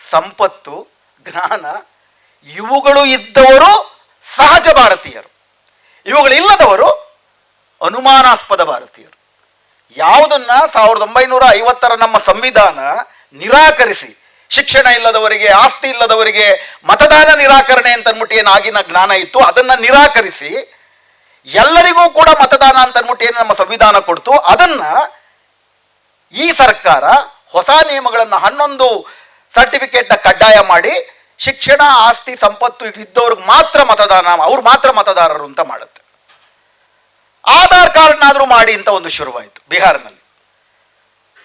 ಸಂಪತ್ತು, ಜ್ಞಾನ ಇವುಗಳು ಇದ್ದವರು ಸಹಜ ಭಾರತೀಯರು, ಇವುಗಳಿಲ್ಲದವರು ಅನುಮಾನಾಸ್ಪದ ಭಾರತೀಯರು. ಯಾವುದನ್ನ 1950 ನಮ್ಮ ಸಂವಿಧಾನ ನಿರಾಕರಿಸಿ, ಶಿಕ್ಷಣ ಇಲ್ಲದವರಿಗೆ, ಆಸ್ತಿ ಇಲ್ಲದವರಿಗೆ ಮತದಾನ ನಿರಾಕರಣೆ ಅಂತ ಅಂದ್ಬಿಟ್ಟು ಏನು ಆಗಿನ ಜ್ಞಾನ ಇತ್ತು, ಅದನ್ನ ನಿರಾಕರಿಸಿ ಎಲ್ಲರಿಗೂ ಕೂಡ ಮತದಾನ ಅಂತ ಅಂದ್ಬಿಟ್ಟು ಏನು ನಮ್ಮ ಸಂವಿಧಾನ ಕೊಡ್ತು, ಅದನ್ನ ಈ ಸರ್ಕಾರ ಹೊಸ ನಿಯಮಗಳನ್ನು 11 ಸರ್ಟಿಫಿಕೇಟ್ನ ಕಡ್ಡಾಯ ಮಾಡಿ ಶಿಕ್ಷಣ, ಆಸ್ತಿ, ಸಂಪತ್ತು ಇದ್ದವ್ರಿಗೆ ಮಾತ್ರ ಮತದಾನ, ಅವ್ರು ಮಾತ್ರ ಮತದಾರರು ಅಂತ ಮಾಡುತ್ತೆ. ಆಧಾರ್ ಕಾರ್ಡ್ನಾದ್ರೂ ಮಾಡಿ ಅಂತ ಒಂದು ಶುರುವಾಯಿತು ಬಿಹಾರ್ನಲ್ಲಿ.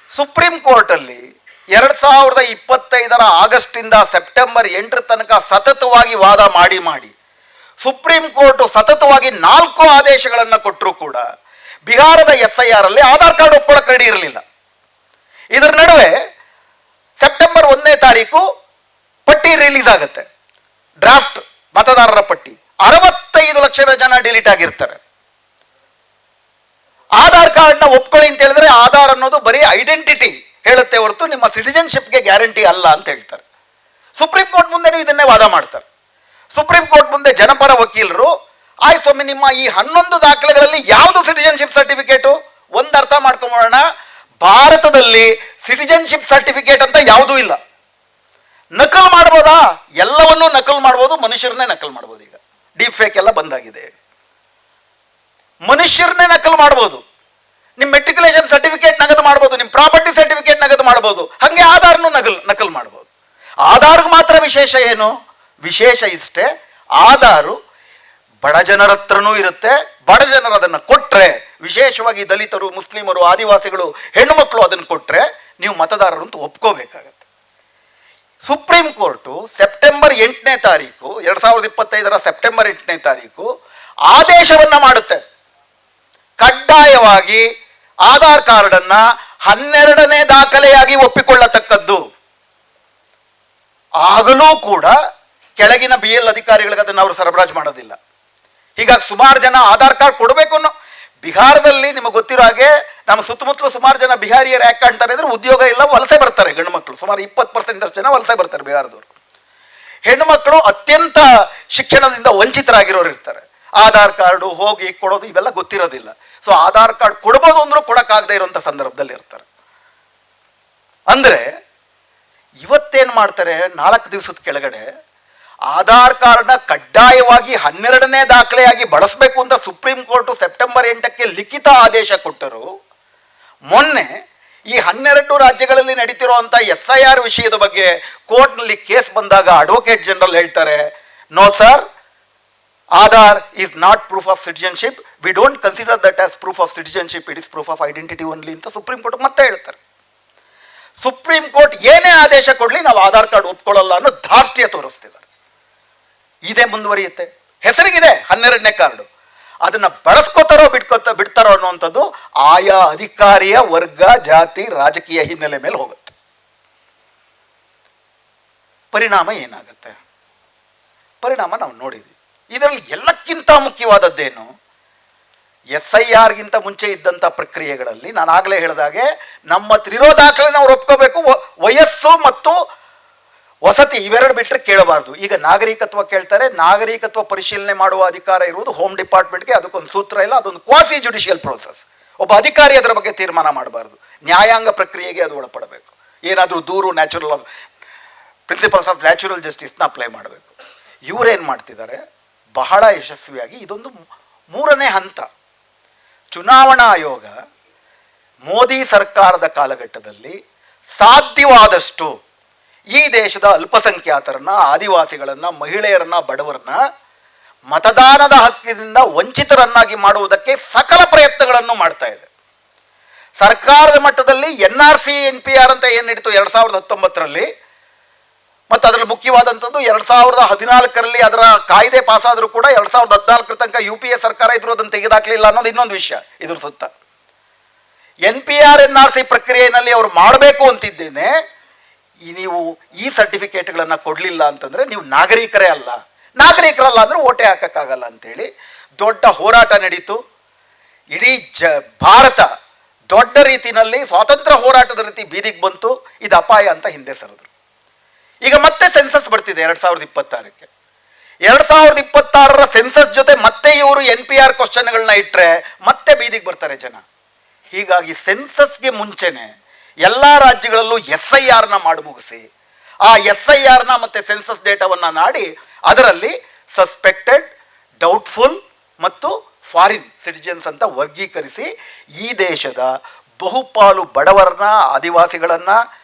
ಸುಪ್ರೀಂ ಕೋರ್ಟಲ್ಲಿ 2025 ಆಗಸ್ಟಿಂದ ಸೆಪ್ಟೆಂಬರ್ 8 ತನಕ ಸತತವಾಗಿ ವಾದ ಮಾಡಿ ಸುಪ್ರೀಂ ಕೋರ್ಟ್ ಸತತವಾಗಿ 4 ಆದೇಶಗಳನ್ನು ಕೊಟ್ಟರೂ ಕೂಡ ಬಿಹಾರದ SIR ಅಲ್ಲಿ ಆಧಾರ್ ಕಾರ್ಡ್ ಒಪ್ಕೊಳ್ಳೋಕೆ ರೆಡಿ ಇರಲಿಲ್ಲ. ಇದರ ನಡುವೆ ಸೆಪ್ಟೆಂಬರ್ 1ನೇ ತಾರೀಕು ಪಟ್ಟಿ ರಿಲೀಸ್ ಆಗುತ್ತೆ, ಡ್ರಾಫ್ಟ್ ಮತದಾರರ ಪಟ್ಟಿ. 65 ಲಕ್ಷ ಜನ ಡಿಲೀಟ್ ಆಗಿರ್ತಾರೆ. ಆಧಾರ್ ಕಾರ್ಡ್ನ ಒಪ್ಕೊಳ್ಳಿ ಅಂತ ಹೇಳಿದ್ರೆ ಆಧಾರ್ ಅನ್ನೋದು ಬರೀ ಐಡೆಂಟಿಟಿ ಹೇಳುತ್ತೆ ಹೊರತು ನಿಮ್ಮ ಸಿಟಿಜನ್ಶಿಪ್ಗೆ ಗ್ಯಾರಂಟಿ ಅಲ್ಲ ಅಂತ ಹೇಳ್ತಾರೆ. ಸುಪ್ರೀಂ ಕೋರ್ಟ್ ಮುಂದೆ ಇದನ್ನೇ ವಾದ ಮಾಡ್ತಾರೆ. ಸುಪ್ರೀಂ ಕೋರ್ಟ್ ಮುಂದೆ ಜನಪರ ವಕೀಲರು, ಆಯ್ತು ಸ್ವಾಮಿ, ನಿಮ್ಮ ಈ 11 ದಾಖಲೆಗಳಲ್ಲಿ ಯಾವುದು ಸಿಟಿಜನ್ಶಿಪ್ ಸರ್ಟಿಫಿಕೇಟು? ಒಂದು ಅರ್ಥ ಮಾಡ್ಕೊಂಬೋಣ, ಭಾರತದಲ್ಲಿ ಸಿಟಿಜನ್ಶಿಪ್ ಸರ್ಟಿಫಿಕೇಟ್ ಅಂತ ಯಾವುದೂ ಇಲ್ಲ. ನಕಲ್ ಮಾಡ್ಬೋದಾ? ಎಲ್ಲವನ್ನೂ ನಕಲ್ ಮಾಡ್ಬೋದು, ಮನುಷ್ಯರನ್ನೇ ನಕಲ್ ಮಾಡ್ಬೋದು. ಈಗ ಡೀಪ್ ಫೇಕ್ ಎಲ್ಲ ಬಂದಾಗಿದೆ, ಮನುಷ್ಯರನ್ನೇ ನಕಲ್ ಮಾಡ್ಬೋದು. ನಿಮ್ಮ ಮೆಟ್ರಿಕ್ಯುಲೇಷನ್ ಸರ್ಟಿಫಿಕೇಟ್ ನಗದು ಮಾಡ್ಬೋದು, ನಿಮ್ಮ ಪ್ರಾಪರ್ಟಿ ಸರ್ಟಿಫಿಕೇಟ್ ನಗದು ಮಾಡ್ಬೋದು, ಹಾಗೆ ಆಧಾರ್ನು ನಕಲ್ ಮಾಡ್ಬೋದು. ಆಧಾರ್ಗೆ ಮಾತ್ರ ವಿಶೇಷ ಏನು? ವಿಶೇಷ ಇಷ್ಟೇ, ಆಧಾರು ಬಡ ಜನರ ಹತ್ರನೂ ಇರುತ್ತೆ. ಬಡ ಜನರು ಅದನ್ನು ಕೊಟ್ಟರೆ, ವಿಶೇಷವಾಗಿ ದಲಿತರು, ಮುಸ್ಲಿಮರು, ಆದಿವಾಸಿಗಳು, ಹೆಣ್ಣು ಮಕ್ಕಳು ಅದನ್ನು ಕೊಟ್ಟರೆ ನೀವು ಮತದಾರರು ಅಂತ ಒಪ್ಕೋಬೇಕಾಗತ್ತೆ. ಸುಪ್ರೀಂ ಕೋರ್ಟು ಸೆಪ್ಟೆಂಬರ್ 8ನೇ ತಾರೀಕು 2025 ಸೆಪ್ಟೆಂಬರ್ 8ನೇ ತಾರೀಕು ಆದೇಶವನ್ನ ಮಾಡುತ್ತೆ. ಕಡ್ಡಾಯವಾಗಿ ಆಧಾರ್ ಕಾರ್ಡ್ ಅನ್ನ 12ನೇ ದಾಖಲೆಯಾಗಿ ಒಪ್ಪಿಕೊಳ್ಳತಕ್ಕದ್ದು. ಆಗಲೂ ಕೂಡ ಕೆಳಗಿನ BL ಅಧಿಕಾರಿಗಳಿಗೆ ಅದನ್ನು ಅವರು ಸರಬರಾಜು ಮಾಡೋದಿಲ್ಲ. ಹೀಗಾಗಿ ಸುಮಾರು ಜನ ಆಧಾರ್ ಕಾರ್ಡ್ ಕೊಡಬೇಕು ಅನ್ನೋ, ಬಿಹಾರದಲ್ಲಿ ನಿಮಗೆ ಗೊತ್ತಿರೋ ಹಾಗೆ ನಮ್ಮ ಸುತ್ತಮುತ್ತಲು ಸುಮಾರು ಜನ ಬಿಹಾರಿಯರು ಯಾಕೆ ಕಾಣ್ತಾರೆ ಅಂದರೆ ಉದ್ಯೋಗ ಇಲ್ಲ, ವಲಸೆ ಬರ್ತಾರೆ ಗಂಡು ಮಕ್ಕಳು. ಸುಮಾರು 20% ಜನ ವಲಸೆ ಬರ್ತಾರೆ ಬಿಹಾರದವರು. ಹೆಣ್ಣು ಮಕ್ಕಳು ಅತ್ಯಂತ ಶಿಕ್ಷಣದಿಂದ ವಂಚಿತರಾಗಿರೋರು ಇರ್ತಾರೆ. ಆಧಾರ್ ಕಾರ್ಡು ಹೋಗಿ ಕೊಡೋದು ಇವೆಲ್ಲ ಗೊತ್ತಿರೋದಿಲ್ಲ. ಸೊ ಆಧಾರ್ ಕಾರ್ಡ್ ಕೊಡ್ಬೋದು ಅಂದ್ರೂ ಕೊಡಕ್ಕಾಗದೇ ಇರುವಂತ ಸಂದರ್ಭದಲ್ಲಿ ಇರ್ತಾರೆ. ಅಂದ್ರೆ ಇವತ್ತೇನು ಮಾಡ್ತಾರೆ, 4 ದಿವಸದ ಕೆಳಗಡೆ ಆಧಾರ್ ಕಾರ್ಡ್ನ ಕಡ್ಡಾಯವಾಗಿ 12ನೇ ದಾಖಲೆಯಾಗಿ ಬಳಸಬೇಕು ಅಂತ ಸುಪ್ರೀಂ ಕೋರ್ಟ್ ಸೆಪ್ಟೆಂಬರ್ 8ಕ್ಕೆ ಲಿಖಿತ ಆದೇಶ ಕೊಟ್ಟರು. ಮೊನ್ನೆ ಈ 12 ರಾಜ್ಯಗಳಲ್ಲಿ ನಡೀತಿರುವಂಥ SIR ವಿಷಯದ ಬಗ್ಗೆ ಕೋರ್ಟ್ನಲ್ಲಿ ಕೇಸ್ ಬಂದಾಗ ಅಡ್ವೊಕೇಟ್ ಜನರಲ್ ಹೇಳ್ತಾರೆ, no sir, Aadhaar is not proof of citizenship, we don't consider that as proof of citizenship, it is proof of identity only ಅಂತ ಸುಪ್ರೀಂ ಕೋರ್ಟ್ ಮತ್ತೆ ಹೇಳ್ತಾರೆ. ಸುಪ್ರೀಂ ಕೋರ್ಟ್ ಏನೇ ಆದೇಶ ಕೊಡಲಿ ನಾವು ಆಧಾರ್ ಕಾರ್ಡ್ ಒಪ್ಕೊಳ್ಳಲ್ಲ ಅನ್ನೋ ಧಾರ್ಷ್ಟ್ಯ ತೋರಿಸ್ತಿದ್ದಾರೆ. ಇದೇ ಮುಂದುವರಿಯುತ್ತೆ. ಹೆಸರಿಗಿದೆ 12ನೇ ಕಾರ್ಡು, ಅದನ್ನ ಬಳಸ್ಕೋತಾರೋ ಬಿಡ್ತಾರೋ ಅನ್ನುವಂಥದ್ದು ಆಯಾ ಅಧಿಕಾರಿಯ ವರ್ಗ, ಜಾತಿ, ರಾಜಕೀಯ ಹಿನ್ನೆಲೆ ಮೇಲೆ ಹೋಗುತ್ತೆ. ಪರಿಣಾಮ ಏನಾಗುತ್ತೆ? ಪರಿಣಾಮ ನಾವು ನೋಡಿದ್ವಿ. ಇದರಲ್ಲಿ ಎಲ್ಲಕ್ಕಿಂತ ಮುಖ್ಯವಾದದ್ದೇನು, SIRಗಿಂತ ಮುಂಚೆ ಇದ್ದಂಥ ಪ್ರಕ್ರಿಯೆಗಳಲ್ಲಿ ನಾನು ಆಗಲೇ ಹೇಳಿದಾಗೆ ನಮ್ಮ ಇರೋ ದಾಖಲೆ ನಾವು ಒಪ್ಕೋಬೇಕು. ವಯಸ್ಸು ಮತ್ತು ವಸತಿ ಇವೆರಡು ಬಿಟ್ಟರೆ ಕೇಳಬಾರ್ದು. ಈಗ ನಾಗರಿಕತ್ವ ಕೇಳ್ತಾರೆ, ನಾಗರಿಕತ್ವ ಪರಿಶೀಲನೆ ಮಾಡುವ ಅಧಿಕಾರ ಇರುವುದು ಹೋಮ್ ಡಿಪಾರ್ಟ್ಮೆಂಟ್ಗೆ. ಅದಕ್ಕೊಂದು ಸೂತ್ರ ಇಲ್ಲ, ಅದೊಂದು ಕ್ವಾಸಿ ಜುಡಿಷಿಯಲ್ ಪ್ರೋಸೆಸ್. ಒಬ್ಬ ಅಧಿಕಾರಿ ಅದರ ಬಗ್ಗೆ ತೀರ್ಮಾನ ಮಾಡಬಾರ್ದು, ನ್ಯಾಯಾಂಗ ಪ್ರಕ್ರಿಯೆಗೆ ಅದು ಒಳಪಡಬೇಕು. ಏನಾದರೂ ದೂರು ಪ್ರಿನ್ಸಿಪಲ್ಸ್ ಆಫ್ ನ್ಯಾಚುರಲ್ ಜಸ್ಟಿಸ್ನ ಅಪ್ಲೈ ಮಾಡಬೇಕು. ಇವರೇನು ಮಾಡ್ತಿದ್ದಾರೆ ಬಹಳ ಯಶಸ್ವಿಯಾಗಿ, ಇದೊಂದು 3ನೇ ಹಂತ. ಚುನಾವಣಾ ಆಯೋಗ ಮೋದಿ ಸರ್ಕಾರದ ಕಾಲಘಟ್ಟದಲ್ಲಿ ಸಾಧ್ಯವಾದಷ್ಟು ಈ ದೇಶದ ಅಲ್ಪಸಂಖ್ಯಾತರನ್ನ, ಆದಿವಾಸಿಗಳನ್ನ, ಮಹಿಳೆಯರನ್ನ, ಬಡವರನ್ನ ಮತದಾನದ ಹಕ್ಕಿನಿಂದ ವಂಚಿತರನ್ನಾಗಿ ಮಾಡುವುದಕ್ಕೆ ಸಕಲ ಪ್ರಯತ್ನಗಳನ್ನು ಮಾಡ್ತಾ ಇದೆ. ಸರ್ಕಾರದ ಮಟ್ಟದಲ್ಲಿ NRC NPR ಅಂತ ಏನು ನಡೀತು 2019ರಲ್ಲಿ, ಮತ್ತು ಅದರಲ್ಲಿ ಮುಖ್ಯವಾದಂಥದ್ದು 2014ರಲ್ಲಿ ಅದರ ಕಾಯ್ದೆ ಪಾಸಾದರೂ ಕೂಡ 2014 ತನಕ UPA ಸರ್ಕಾರ ಇದ್ರು ಅದನ್ನು ತೆಗೆದಾಕಲಿಲ್ಲ ಅನ್ನೋದು ಇನ್ನೊಂದು ವಿಷಯ. ಇದ್ರ ಸುತ್ತ NPR NRC ಪ್ರಕ್ರಿಯೆಯಲ್ಲಿ ಅವರು ಮಾಡಬೇಕು ಅಂತಿದ್ದೇನೆ. ನೀವು ಈ ಸರ್ಟಿಫಿಕೇಟ್ಗಳನ್ನು ಕೊಡಲಿಲ್ಲ ಅಂತಂದರೆ ನೀವು ನಾಗರಿಕರೇ ಅಲ್ಲ, ನಾಗರಿಕರಲ್ಲ ಅಂದರೆ ಓಟೆ ಹಾಕೋಕ್ಕಾಗಲ್ಲ ಅಂತೇಳಿ ದೊಡ್ಡ ಹೋರಾಟ ನಡೀತು. ಇಡೀ ಭಾರತ ದೊಡ್ಡ ರೀತಿಯಲ್ಲಿ ಸ್ವಾತಂತ್ರ್ಯ ಹೋರಾಟದ ರೀತಿ ಬೀದಿಗೆ ಬಂತು. ಇದು ಅಪಾಯ ಅಂತ ಹಿಂದೆ ಸರಿದ್ರು. ಈಗ ಮತ್ತೆ ಸೆನ್ಸಸ್ ಬರ್ತಿದೆ 2026ಕ್ಕೆ. 2026ರ ಸೆನ್ಸಸ್ ಜೊತೆ ಮತ್ತೆ ಇವರು NPR ಕ್ವಶನ್ಗಳನ್ನ ಇಟ್ಟರೆ ಮತ್ತೆ ಬೀದಿಗೆ ಬರ್ತಾರೆ ಜನ. ಹೀಗಾಗಿ ಸೆನ್ಸಸ್ಗೆ ಮುಂಚೆನೆ ಎಲ್ಲ ರಾಜ್ಯಗಳಲ್ಲೂ SIRನ ಮಾಡಿ ಮುಗಿಸಿ, ಆ SIRನ ಮತ್ತೆ ಸೆನ್ಸಸ್ ಡೇಟಾವನ್ನು ನಾಡಿ ಅದರಲ್ಲಿ ಸಸ್ಪೆಕ್ಟೆಡ್, ಡೌಟ್ಫುಲ್ ಮತ್ತು ಫಾರಿನ್ ಸಿಟಿಜನ್ಸ್ ಅಂತ ವರ್ಗೀಕರಿಸಿ ಈ ದೇಶದ ಬಹುಪಾಲು ಬಡವರನ್ನ, ಆದಿವಾಸಿಗಳನ್ನು,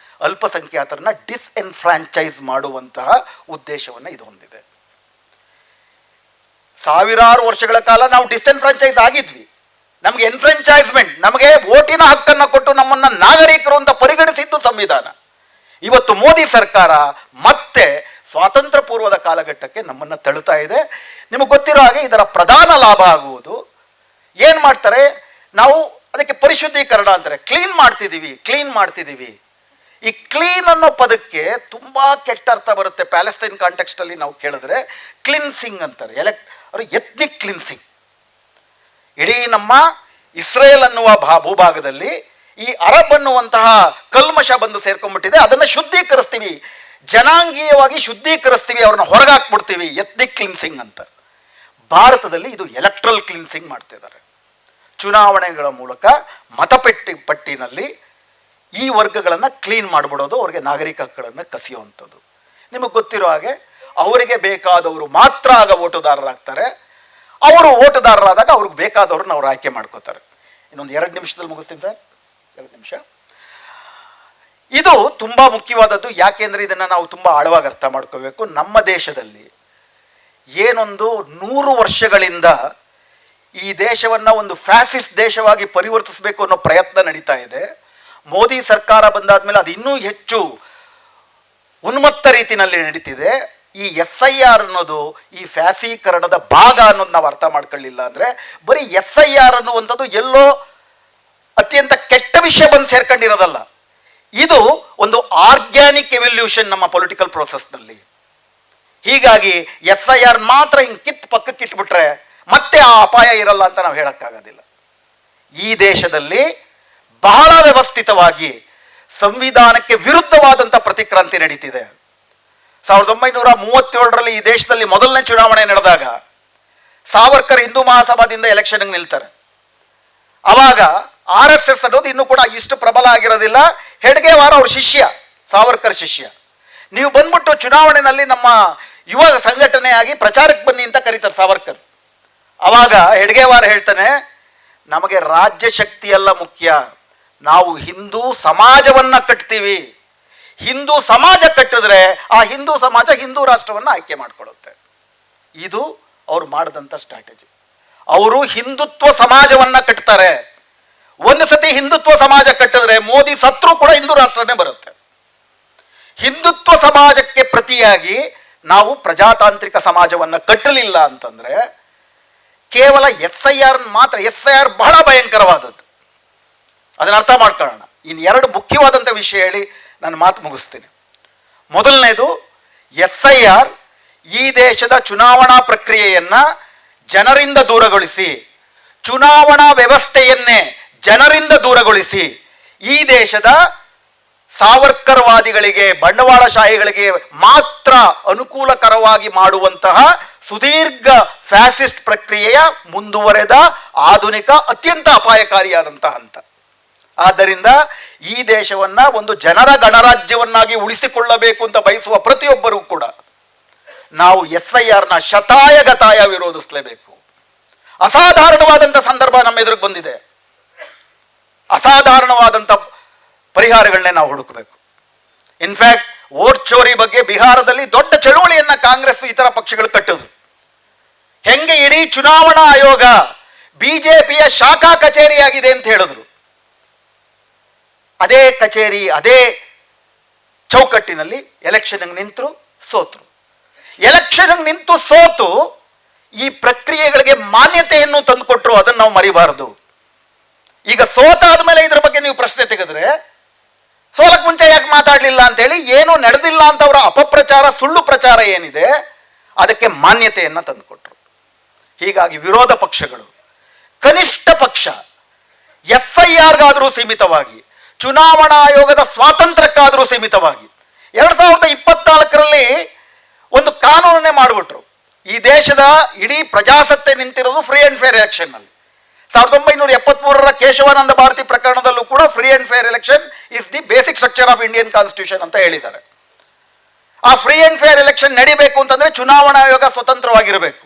ಅಲ್ಪಸಂಖ್ಯಾತರನ್ನ ಡಿಸ್ಎನ್ಫ್ರಾಂಚೈಸ್ ಮಾಡುವಂತಹ ಉದ್ದೇಶವನ್ನು ಇದು ಹೊಂದಿದೆ. ಸಾವಿರಾರು ವರ್ಷಗಳ ಕಾಲ ನಾವು ಡಿಸ್ಎನ್ಫ್ರಾಂಚೈಸ್ ಆಗಿದ್ವಿ. ನಮಗೆ ಎನ್ಫ್ರಾಂಚೈಸ್ಮೆಂಟ್, ನಮಗೆ ವೋಟಿನ ಹಕ್ಕನ್ನು ಕೊಟ್ಟು ನಮ್ಮನ್ನ ನಾಗರಿಕರು ಅಂತ ಪರಿಗಣಿಸಿದ್ದು ಸಂವಿಧಾನ. ಇವತ್ತು ಮೋದಿ ಸರ್ಕಾರ ಮತ್ತೆ ಸ್ವಾತಂತ್ರ್ಯ ಪೂರ್ವದ ಕಾಲಘಟ್ಟಕ್ಕೆ ನಮ್ಮನ್ನು ತಳ್ಳುತ್ತಾ ಇದೆ. ನಿಮಗೆ ಗೊತ್ತಿರೋ ಹಾಗೆ ಇದರ ಪ್ರಧಾನ ಲಾಭ ಆಗುವುದು ಏನು ಮಾಡ್ತಾರೆ, ನಾವು ಅದಕ್ಕೆ ಪರಿಶುದ್ಧೀಕರಣ ಅಂತಾರೆ, ಕ್ಲೀನ್ ಮಾಡ್ತಿದ್ದೀವಿ. ಈ ಕ್ಲೀನ್ ಅನ್ನೋ ಪದಕ್ಕೆ ತುಂಬ ಕೆಟ್ಟ ಅರ್ಥ ಬರುತ್ತೆ. ಪ್ಯಾಲೆಸ್ತೈನ್ ಕಾಂಟೆಕ್ಸ್ಟಲ್ಲಿ ನಾವು ಕೇಳಿದ್ರೆ ಕ್ಲಿನ್ಸಿಂಗ್ ಅಂತಾರೆ, ಎತ್ನಿಕ್ ಕ್ಲಿನ್ಸಿಂಗ್. ಇಡೀ ನಮ್ಮ ಇಸ್ರೇಲ್ ಅನ್ನುವ ಭೂಭಾಗದಲ್ಲಿ ಈ ಅರಬ್ ಅನ್ನುವಂತಹ ಕಲ್ಮಶ ಬಂದು ಸೇರ್ಕೊಂಡ್ಬಿಟ್ಟಿದೆ. ಅದನ್ನು ಶುದ್ಧೀಕರಿಸ್ತೀವಿ, ಜನಾಂಗೀಯವಾಗಿ ಶುದ್ಧೀಕರಿಸ್ತೀವಿ, ಅವ್ರನ್ನ ಹೊರಗಾಕ್ಬಿಡ್ತೀವಿ, ಎತ್ನಿಕ್ ಕ್ಲಿನ್ಸಿಂಗ್ ಅಂತ. ಭಾರತದಲ್ಲಿ ಇದು ಎಲೆಕ್ಟ್ರಲ್ ಕ್ಲಿನ್ಸಿಂಗ್ ಮಾಡ್ತಿದ್ದಾರೆ. ಚುನಾವಣೆಗಳ ಮೂಲಕ ಪಟ್ಟಿನಲ್ಲಿ ಈ ವರ್ಗಗಳನ್ನು ಕ್ಲೀನ್ ಮಾಡಿಬಿಡೋದು, ಅವ್ರಿಗೆ ನಾಗರಿಕ ಹಕ್ಕುಗಳನ್ನು ಕಸಿಯುವಂಥದ್ದು. ನಿಮಗೆ ಗೊತ್ತಿರೋ ಹಾಗೆ ಅವರಿಗೆ ಬೇಕಾದವರು ಮಾತ್ರ ಆಗ ಓಟುದಾರರಾಗ್ತಾರೆ. ಅವರು ಓಟುದಾರರಾದಾಗ ಅವ್ರಿಗೆ ಬೇಕಾದವ್ರನ್ನ ಅವ್ರು ಆಯ್ಕೆ ಮಾಡ್ಕೋತಾರೆ. ಇನ್ನೊಂದು 2 ನಿಮಿಷದಲ್ಲಿ ಮುಗಿಸ್ತೀನಿ ಸರ್, 2 ನಿಮಿಷ. ಇದು ತುಂಬ ಮುಖ್ಯವಾದದ್ದು. ಯಾಕೆಂದರೆ ಇದನ್ನು ನಾವು ತುಂಬ ಆಳವಾಗಿ ಅರ್ಥ ಮಾಡ್ಕೋಬೇಕು. ನಮ್ಮ ದೇಶದಲ್ಲಿ ಏನೊಂದು 100 ವರ್ಷಗಳಿಂದ ಈ ದೇಶವನ್ನು ಒಂದು ಫ್ಯಾಸಿಸ್ಟ್ ದೇಶವಾಗಿ ಪರಿವರ್ತಿಸಬೇಕು ಅನ್ನೋ ಪ್ರಯತ್ನ ನಡೀತಾ ಇದೆ. ಮೋದಿ ಸರ್ಕಾರ ಬಂದಾದ ಮೇಲೆ ಅದು ಇನ್ನೂ ಹೆಚ್ಚು ಉನ್ಮತ್ತ ರೀತಿಯಲ್ಲಿ ನಡೀತಿದೆ. ಈ SIR ಅನ್ನೋದು ಈ ಫ್ಯಾಸೀಕರಣದ ಭಾಗ ಅನ್ನೋದು ನಾವು ಅರ್ಥ ಮಾಡ್ಕೊಳ್ಳಿಲ್ಲ ಅಂದರೆ ಬರೀ SIR ಅನ್ನುವಂಥದ್ದು ಎಲ್ಲೋ ಅತ್ಯಂತ ಕೆಟ್ಟ ವಿಷಯ ಬಂದು ಸೇರ್ಕೊಂಡಿರೋದಲ್ಲ. ಇದು ಒಂದು ಆರ್ಗ್ಯಾನಿಕ್ ಎವಲ್ಯೂಷನ್ ನಮ್ಮ ಪೊಲಿಟಿಕಲ್ ಪ್ರೋಸೆಸ್ನಲ್ಲಿ. ಹೀಗಾಗಿ SIR ಮಾತ್ರ ಹಿಂಗೆ ಪಕ್ಕಕ್ಕೆ ಇಟ್ಬಿಟ್ರೆ ಮತ್ತೆ ಆ ಅಪಾಯ ಇರಲ್ಲ ಅಂತ ನಾವು ಹೇಳಕ್ಕಾಗೋದಿಲ್ಲ. ಈ ದೇಶದಲ್ಲಿ ಬಹಳ ವ್ಯವಸ್ಥಿತವಾಗಿ ಸಂವಿಧಾನಕ್ಕೆ ವಿರುದ್ಧವಾದಂಥ ಪ್ರತಿಕ್ರಾಂತಿ ನಡೀತಿದೆ. 1937ರಲ್ಲಿ ಈ ದೇಶದಲ್ಲಿ ಮೊದಲನೇ ಚುನಾವಣೆ ನಡೆದಾಗ ಸಾವರ್ಕರ್ ಹಿಂದೂ ಮಹಾಸಭಾದಿಂದ ಎಲೆಕ್ಷನ್ಗೆ ನಿಲ್ತಾರೆ. ಅವಾಗ RSS ಅನ್ನೋದು ಇನ್ನೂ ಕೂಡ ಇಷ್ಟು ಪ್ರಬಲ ಆಗಿರೋದಿಲ್ಲ. ಹೆಡ್ಗೇವಾರ್ ಅವ್ರ ಶಿಷ್ಯ, ಸಾವರ್ಕರ್ ಶಿಷ್ಯ. ನೀವು ಬಂದ್ಬಿಟ್ಟು ಚುನಾವಣೆಯಲ್ಲಿ ನಮ್ಮ ಯುವ ಸಂಘಟನೆಯಾಗಿ ಪ್ರಚಾರಕ್ಕೆ ಬನ್ನಿ ಅಂತ ಕರೀತಾರೆ ಸಾವರ್ಕರ್. ಅವಾಗ ಹೆಡ್ಗೇವಾರ್ ಹೇಳ್ತಾನೆ, ನಮಗೆ ರಾಜ್ಯ ಶಕ್ತಿಯೆಲ್ಲ ಮುಖ್ಯ, ನಾವು ಹಿಂದೂ ಸಮಾಜವನ್ನ ಕಟ್ತೀವಿ. ಹಿಂದೂ ಸಮಾಜ ಕಟ್ಟಿದ್ರೆ ಆ ಹಿಂದೂ ಸಮಾಜ ಹಿಂದೂ ರಾಷ್ಟ್ರವನ್ನು ಆಯ್ಕೆ ಮಾಡಿಕೊಳ್ಳುತ್ತೆ. ಇದು ಅವ್ರು ಮಾಡಿದಂಥ ಸ್ಟ್ರಾಟಜಿ. ಅವರು ಹಿಂದುತ್ವ ಸಮಾಜವನ್ನ ಕಟ್ತಾರೆ. ಒಂದು ಸತಿ ಹಿಂದುತ್ವ ಸಮಾಜ ಕಟ್ಟಿದ್ರೆ ಮೋದಿ ಸತ್ರು ಕೂಡ ಹಿಂದೂ ರಾಷ್ಟ್ರನೇ ಬರುತ್ತೆ. ಹಿಂದುತ್ವ ಸಮಾಜಕ್ಕೆ ಪ್ರತಿಯಾಗಿ ನಾವು ಪ್ರಜಾತಾಂತ್ರಿಕ ಸಮಾಜವನ್ನು ಕಟ್ಟಲಿಲ್ಲ ಅಂತಂದ್ರೆ ಕೇವಲ SIR ಮಾತ್ರ. SIR ಬಹಳ ಭಯಂಕರವಾದದ್ದು, ಅದನ್ನ ಅರ್ಥ ಮಾಡ್ಕೊಳ್ಳೋಣ. ಇನ್ನು 2 ಮುಖ್ಯವಾದಂಥ ವಿಷಯ ಹೇಳಿ ನಾನು ಮಾತು ಮುಗಿಸ್ತೀನಿ. ಮೊದಲನೇದು, SIR ಈ ದೇಶದ ಚುನಾವಣಾ ಪ್ರಕ್ರಿಯೆಯನ್ನ ಜನರಿಂದ ದೂರಗೊಳಿಸಿ, ಚುನಾವಣಾ ವ್ಯವಸ್ಥೆಯನ್ನೇ ಜನರಿಂದ ದೂರಗೊಳಿಸಿ, ಈ ದೇಶದ ಸಾವರ್ಕರ್ವಾದಿಗಳಿಗೆ, ಬಂಡವಾಳಶಾಹಿಗಳಿಗೆ ಮಾತ್ರ ಅನುಕೂಲಕರವಾಗಿ ಮಾಡುವಂತಹ ಸುದೀರ್ಘ ಫ್ಯಾಸಿಸ್ಟ್ ಪ್ರಕ್ರಿಯೆಯ ಮುಂದುವರೆದ ಆಧುನಿಕ ಅತ್ಯಂತ ಅಪಾಯಕಾರಿಯಾದಂತಹ ಹಂತ. ಆದ್ದರಿಂದ ಈ ದೇಶವನ್ನ ಒಂದು ಜನರ ಗಣರಾಜ್ಯವನ್ನಾಗಿ ಉಳಿಸಿಕೊಳ್ಳಬೇಕು ಅಂತ ಬಯಸುವ ಪ್ರತಿಯೊಬ್ಬರೂ ಕೂಡ ನಾವು SIRನ ಶತಾಯಗತಾಯ ವಿರೋಧಿಸಲೇಬೇಕು. ಅಸಾಧಾರಣವಾದಂಥ ಸಂದರ್ಭ ನಮ್ಮ ಎದುರಿಗೆ ಬಂದಿದೆ. ಅಸಾಧಾರಣವಾದಂಥ ಪರಿಹಾರಗಳನ್ನೇ ನಾವು ಹುಡುಕಬೇಕು. ಇನ್ಫ್ಯಾಕ್ಟ್ ವೋಟ್ ಚೋರಿ ಬಗ್ಗೆ ಬಿಹಾರದಲ್ಲಿ ದೊಡ್ಡ ಚಳುವಳಿಯನ್ನ ಕಾಂಗ್ರೆಸ್ ಇತರ ಪಕ್ಷಗಳು ಕಟ್ಟಿದ್ರು. ಹೆಂಗೆ ಇಡೀ ಚುನಾವಣಾ ಆಯೋಗ BJPಯ ಶಾಖಾ ಕಚೇರಿಯಾಗಿದೆ ಅಂತ ಹೇಳಿದ್ರು. ಅದೇ ಕಚೇರಿ, ಅದೇ ಚೌಕಟ್ಟಿನಲ್ಲಿ ಎಲೆಕ್ಷನ್ಗೆ ನಿಂತರು, ಸೋತರು. ಎಲೆಕ್ಷನ್ಗೆ ನಿಂತು ಸೋತು ಈ ಪ್ರಕ್ರಿಯೆಗಳಿಗೆ ಮಾನ್ಯತೆಯನ್ನು ತಂದುಕೊಟ್ರು. ಅದನ್ನು ನಾವು ಮರಿಬಾರದು. ಈಗ ಸೋತಾದ ಮೇಲೆ ಇದ್ರ ಬಗ್ಗೆ ನೀವು ಪ್ರಶ್ನೆ ತೆಗೆದ್ರೆ ಸೋಲಕ್ಕೆ ಮುಂಚೆ ಯಾಕೆ ಮಾತಾಡಲಿಲ್ಲ ಅಂತೇಳಿ ಏನು ನಡೆದಿಲ್ಲ ಅಂತ ಅವರ ಅಪಪ್ರಚಾರ, ಸುಳ್ಳು ಪ್ರಚಾರ ಏನಿದೆ ಅದಕ್ಕೆ ಮಾನ್ಯತೆಯನ್ನು ತಂದುಕೊಟ್ರು. ಹೀಗಾಗಿ ವಿರೋಧ ಪಕ್ಷಗಳು ಕನಿಷ್ಠ ಪಕ್ಷ FIRಗಾದರೂ ಸೀಮಿತವಾಗಿ, ಚುನಾವಣಾ ಆಯೋಗದ ಸ್ವಾತಂತ್ರ್ಯಕ್ಕಾದರೂ ಸೀಮಿತವಾಗಿ 2024ರಲ್ಲಿ ಒಂದು ಕಾನೂನನ್ನೇ ಮಾಡಿಬಿಟ್ರು. ಈ ದೇಶದ ಇಡೀ ಪ್ರಜಾಸತ್ತೆ ನಿಂತಿರೋದು ಫ್ರೀ ಆ್ಯಂಡ್ ಫೇರ್ ಎಲೆಕ್ಷನ್ನಲ್ಲಿ. 1973ರ ಕೇಶವಾನಂದ ಭಾರತಿ ಪ್ರಕರಣದಲ್ಲೂ ಕೂಡ free and fair election is the basic structure of Indian constitution ಅಂತ ಹೇಳಿದ್ದಾರೆ. ಆ ಫ್ರೀ ಆ್ಯಂಡ್ ಫೇರ್ ಎಲೆಕ್ಷನ್ ನಡಿಬೇಕು ಅಂತಂದ್ರೆ ಚುನಾವಣಾ ಆಯೋಗ ಸ್ವತಂತ್ರವಾಗಿರಬೇಕು.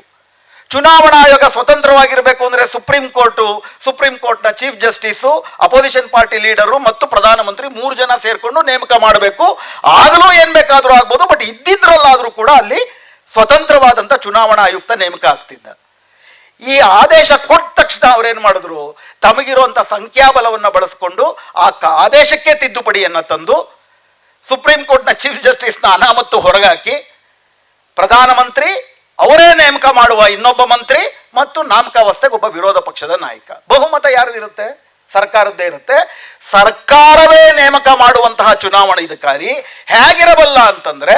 ಚುನಾವಣಾ ಆಯೋಗ ಸ್ವತಂತ್ರವಾಗಿರಬೇಕು ಅಂದರೆ ಸುಪ್ರೀಂ ಕೋರ್ಟ್ನ chief justice, opposition party leader ಮತ್ತು ಪ್ರಧಾನಮಂತ್ರಿ 3 ಜನ ಸೇರ್ಕೊಂಡು ನೇಮಕ ಮಾಡಬೇಕು. ಆಗಲೂ ಏನ್ ಬೇಕಾದರೂ ಆಗ್ಬೋದು, ಬಟ್ ಇದ್ದಿದ್ರಲ್ಲಾದರೂ ಕೂಡ ಅಲ್ಲಿ ಸ್ವತಂತ್ರವಾದಂಥ ಚುನಾವಣಾ ಆಯುಕ್ತ ನೇಮಕ ಆಗ್ತಿದ್ದ. ಈ ಆದೇಶ ಕೊಟ್ಟ ತಕ್ಷಣ ಅವ್ರೇನು ಮಾಡಿದ್ರು, ತಮಗಿರುವಂಥ ಸಂಖ್ಯಾಬಲವನ್ನು ಬಳಸಿಕೊಂಡು ಆ ಆದೇಶಕ್ಕೆ ತಿದ್ದುಪಡಿಯನ್ನು ತಂದು ಸುಪ್ರೀಂ ಕೋರ್ಟ್ನ ಚೀಫ್ ಜಸ್ಟಿಸ್ನ ಅನಾಮತ್ತು ಹೊರಗಾಕಿ ಪ್ರಧಾನಮಂತ್ರಿ ಅವರೇ ನೇಮಕ ಮಾಡುವ ಇನ್ನೊಬ್ಬ ಮಂತ್ರಿ ಮತ್ತು ನಾಮಕಾವಸ್ಥೆಗೆ ಒಬ್ಬ ವಿರೋಧ ಪಕ್ಷದ ನಾಯಕ. ಬಹುಮತ ಯಾರದಿರುತ್ತೆ? ಸರ್ಕಾರದ್ದೇ ಇರುತ್ತೆ. ಸರ್ಕಾರವೇ ನೇಮಕ ಮಾಡುವಂತಹ ಚುನಾವಣಾಧಿಕಾರಿ ಹೇಗಿರಬಲ್ಲ ಅಂತಂದ್ರೆ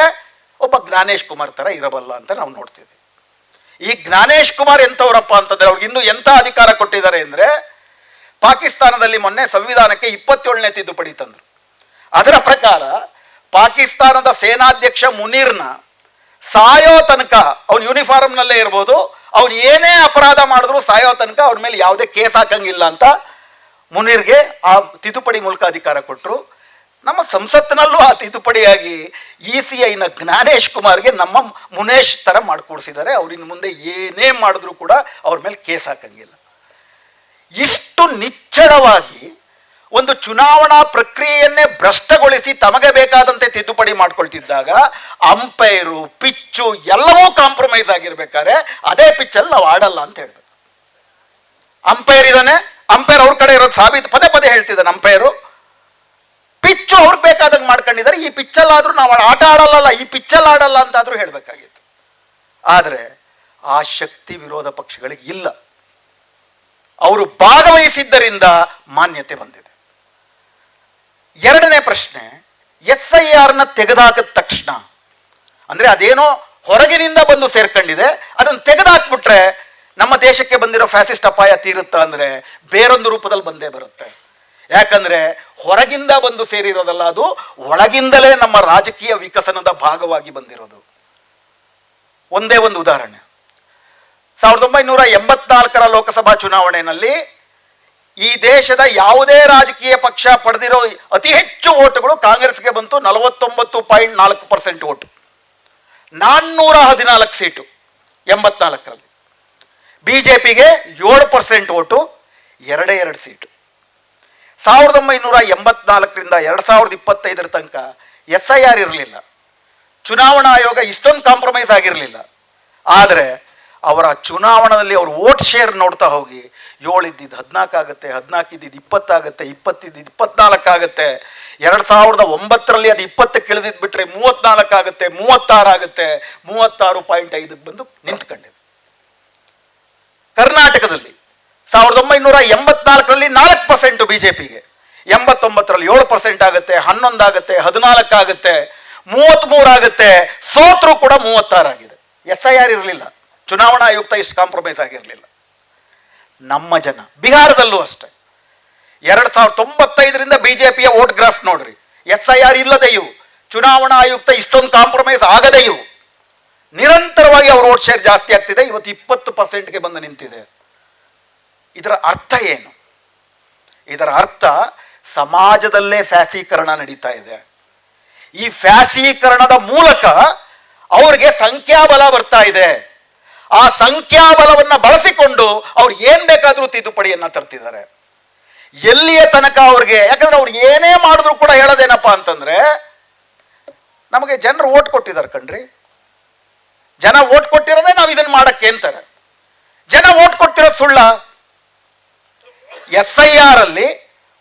ಒಬ್ಬ ಜ್ಞಾನೇಶ್ ಕುಮಾರ್ ತರ ಇರಬಲ್ಲ ಅಂತ ನಾವು ನೋಡ್ತಿದ್ದೀವಿ. ಈ ಜ್ಞಾನೇಶ್ ಕುಮಾರ್ ಎಂಥವ್ರಪ್ಪ ಅಂತಂದ್ರೆ ಅವ್ರಿಗೆ ಇನ್ನೂ ಎಂಥ ಅಧಿಕಾರ ಕೊಟ್ಟಿದ್ದಾರೆ ಅಂದ್ರೆ, ಪಾಕಿಸ್ತಾನದಲ್ಲಿ ಮೊನ್ನೆ ಸಂವಿಧಾನಕ್ಕೆ 27ನೇ ತಿದ್ದುಪಡಿ ತಂದರು. ಅದರ ಪ್ರಕಾರ ಪಾಕಿಸ್ತಾನದ ಸೇನಾಧ್ಯಕ್ಷ ಮುನೀರ್ನ ಸಾಯೋ ತನಕ ಅವನು ಯೂನಿಫಾರ್ಮ್ನಲ್ಲೇ ಇರ್ಬೋದು, ಅವ್ನು ಏನೇ ಅಪರಾಧ ಮಾಡಿದ್ರು ಸಾಯೋ ತನಕ ಅವ್ರ ಮೇಲೆ ಯಾವುದೇ ಕೇಸ್ ಹಾಕಂಗಿಲ್ಲ ಅಂತ ಮುನೀರ್ಗೆ ಆ ತಿದ್ದುಪಡಿ ಮೂಲಕ ಅಧಿಕಾರ ಕೊಟ್ಟರು. ನಮ್ಮ ಸಂಸತ್ತಿನಲ್ಲೂ ಆ ತಿದ್ದುಪಡಿಯಾಗಿ ECIನ ಜ್ಞಾನೇಶ್ ಕುಮಾರ್ಗೆ ನಮ್ಮ ಮುನೇಶ್ ಥರ ಮಾಡಿಕೊಡ್ಸಿದ್ದಾರೆ. ಅವ್ರಿನ್ನು ಮುಂದೆ ಏನೇ ಮಾಡಿದ್ರು ಕೂಡ ಅವ್ರ ಮೇಲೆ ಕೇಸ್ ಹಾಕಂಗಿಲ್ಲ. ಇಷ್ಟು ನಿಚ್ಚಳವಾಗಿ ಒಂದು ಚುನಾವಣಾ ಪ್ರಕ್ರಿಯೆಯನ್ನೇ ಭ್ರಷ್ಟಗೊಳಿಸಿ ತಮಗೆ ಬೇಕಾದಂತೆ ತಿದ್ದುಪಡಿ ಮಾಡ್ಕೊಳ್ತಿದ್ದಾಗ ಅಂಪೈರು, ಪಿಚ್ಚು ಎಲ್ಲವೂ ಕಾಂಪ್ರಮೈಸ್ ಆಗಿರ್ಬೇಕಾದ್ರೆ ಅದೇ ಪಿಚ್ಚಲ್ಲಿ ನಾವು ಆಡಲ್ಲ ಅಂತ ಹೇಳ್ಬೇಕು. ಅಂಪೈರ್ ಇದ್ದಾನೆ, ಅಂಪೈರ್ ಅವ್ರ ಕಡೆ ಇರೋದು ಸಾಬೀತು ಪದೇ ಪದೇ ಹೇಳ್ತಿದ್ದಾನೆ. ಅಂಪೈರು ಪಿಚ್ಚು ಅವ್ರಿಗೆ ಬೇಕಾದಂಗೆ ಮಾಡ್ಕೊಂಡಿದ್ದಾರೆ. ಈ ಪಿಚ್ಚಲ್ಲಾದ್ರೂ ನಾವು ಆಟ ಆಡಲ್ಲ, ಈ ಪಿಚ್ಚಲ್ಲಿ ಆಡಲ್ಲ ಅಂತಾದ್ರೂ ಹೇಳ್ಬೇಕಾಗಿತ್ತು. ಆದರೆ ಆ ಶಕ್ತಿ ವಿರೋಧ ಪಕ್ಷಗಳಿಗೆ ಇಲ್ಲ. ಅವರು ಭಾಗವಹಿಸಿದ್ದರಿಂದ ಮಾನ್ಯತೆ ಬಂದಿದೆ. ಎರಡನೇ ಪ್ರಶ್ನೆ, SIRನ ತೆಗೆದುಹಾಕಿದ ತಕ್ಷಣ ಅಂದ್ರೆ ಅದೇನೋ ಹೊರಗಿನಿಂದ ಬಂದು ಸೇರ್ಕೊಂಡಿದೆ, ಅದನ್ನು ತೆಗೆದುಹಾಕ್ಬಿಟ್ರೆ ನಮ್ಮ ದೇಶಕ್ಕೆ ಬಂದಿರೋ ಫ್ಯಾಸಿಸ್ಟ್ ಅಪಾಯ ತೀರುತ್ತಾ ಅಂದ್ರೆ ಬೇರೊಂದು ರೂಪದಲ್ಲಿ ಬಂದೇ ಬರುತ್ತೆ. ಯಾಕಂದ್ರೆ ಹೊರಗಿಂದ ಬಂದು ಸೇರಿರೋದಲ್ಲ, ಅದು ಒಳಗಿಂದಲೇ ನಮ್ಮ ರಾಜಕೀಯ ವಿಕಸನದ ಭಾಗವಾಗಿ ಬಂದಿರೋದು. ಒಂದೇ ಒಂದು ಉದಾಹರಣೆ, 1984ರ ಲೋಕಸಭಾ ಚುನಾವಣೆಯಲ್ಲಿ ಈ ದೇಶದ ಯಾವುದೇ ರಾಜಕೀಯ ಪಕ್ಷ ಪಡೆದಿರೋ ಅತಿ ಹೆಚ್ಚು ಓಟುಗಳು ಕಾಂಗ್ರೆಸ್ಗೆ ಬಂತು, 49.4% ಓಟು, 414 ಸೀಟು 84ರಲ್ಲಿ. BJPಗೆ 7% ಓಟು, 2 ಸೀಟು. 1984ರಿಂದ 2025 ತನಕ SIR ಇರಲಿಲ್ಲ, ಚುನಾವಣಾ ಆಯೋಗ ಇಷ್ಟೊಂದು ಕಾಂಪ್ರಮೈಸ್ ಆಗಿರಲಿಲ್ಲ. ಆದರೆ ಅವರ ಚುನಾವಣೆಯಲ್ಲಿ ಅವರು ವೋಟ್ ಶೇರ್ ನೋಡ್ತಾ ಹೋಗಿ 7 ಇದ್ದಿದ್ದು 14 ಆಗುತ್ತೆ, 14 ಇದ್ದಿದ್ದು 20 ಆಗುತ್ತೆ, 20 ಇದ್ದಿದ್ದು 24 ಆಗುತ್ತೆ, 2009ರಲ್ಲಿ ಅದು 20ಕ್ಕೆ ಇಳಿದಿದ್ದು ಬಿಟ್ರೆ 34 ಆಗುತ್ತೆ, 36 ಆಗುತ್ತೆ, 36.5ಕ್ಕೆ ಬಂದು ನಿಂತ್ಕೊಂಡಿದೆ. ಕರ್ನಾಟಕದಲ್ಲಿ 1984ರಲ್ಲಿ 4% BJPಗೆ, 89ರಲ್ಲಿ 7% ಆಗುತ್ತೆ, 11 ಆಗುತ್ತೆ, 14 ಆಗುತ್ತೆ, 33 ಆಗುತ್ತೆ, ಸೋತ್ರು ಕೂಡ 36 ಆಗಿದೆ. SIR ಇರಲಿಲ್ಲ, ಚುನಾವಣಾ ಆಯುಕ್ತ ಇಷ್ಟು ಕಾಂಪ್ರಮೈಸ್ ಆಗಿರಲಿಲ್ಲ. ನಮ್ಮ ಜನ ಬಿಹಾರದಲ್ಲೂ ಅಷ್ಟೇ 2095ರಿಂದ BJPಯ ವೋಟ್ ಗ್ರಾಫ್ ನೋಡ್ರಿ, SIR ಇಲ್ಲದೆಯೂ ಚುನಾವಣಾ ಆಯುಕ್ತ ಇಷ್ಟೊಂದು ಕಾಂಪ್ರಮೈಸ್ ಆಗದೆಯೂ ನಿರಂತರವಾಗಿ ಅವ್ರ ವೋಟ್ ಶೇರ್ ಜಾಸ್ತಿ ಆಗ್ತಿದೆ. ಇವತ್ತು 20%ಗೆ ಬಂದು ನಿಂತಿದೆ. ಇದರ ಅರ್ಥ ಏನು? ಇದರ ಅರ್ಥ ಸಮಾಜದಲ್ಲೇ ಫ್ಯಾಸೀಕರಣ ನಡೀತಾ ಇದೆ. ಈ ಫ್ಯಾಸೀಕರಣದ ಮೂಲಕ ಅವ್ರಿಗೆ ಸಂಖ್ಯಾಬಲ ಬರ್ತಾ ಇದೆ. ಆ ಸಂಖ್ಯಾಬಲವನ್ನು ಬಳಸಿಕೊಂಡು ಅವ್ರು ಏನ್ ಬೇಕಾದ್ರೂ ತಿದ್ದುಪಡಿಯನ್ನ ತರ್ತಿದ್ದಾರೆ. ಎಲ್ಲಿಯ ತನಕ ಅವ್ರಿಗೆ, ಯಾಕಂದ್ರೆ ಅವ್ರು ಏನೇ ಮಾಡಿದ್ರು ಕೂಡ ಹೇಳೋದೇನಪ್ಪ ಅಂತಂದ್ರೆ, ನಮಗೆ ಜನರು ಓಟ್ ಕೊಟ್ಟಿದ್ದಾರೆ ಕಣ್ರಿ, ಜನ ಓಟ್ ಕೊಟ್ಟಿರೋದೇ ನಾವು ಇದನ್ನ ಮಾಡಕ್ಕೆ ಅಂತಾರೆ. ಜನ ಓಟ್ ಕೊಟ್ಟಿರೋದು ಸುಳ್ಳ? SIR ಅಲ್ಲಿ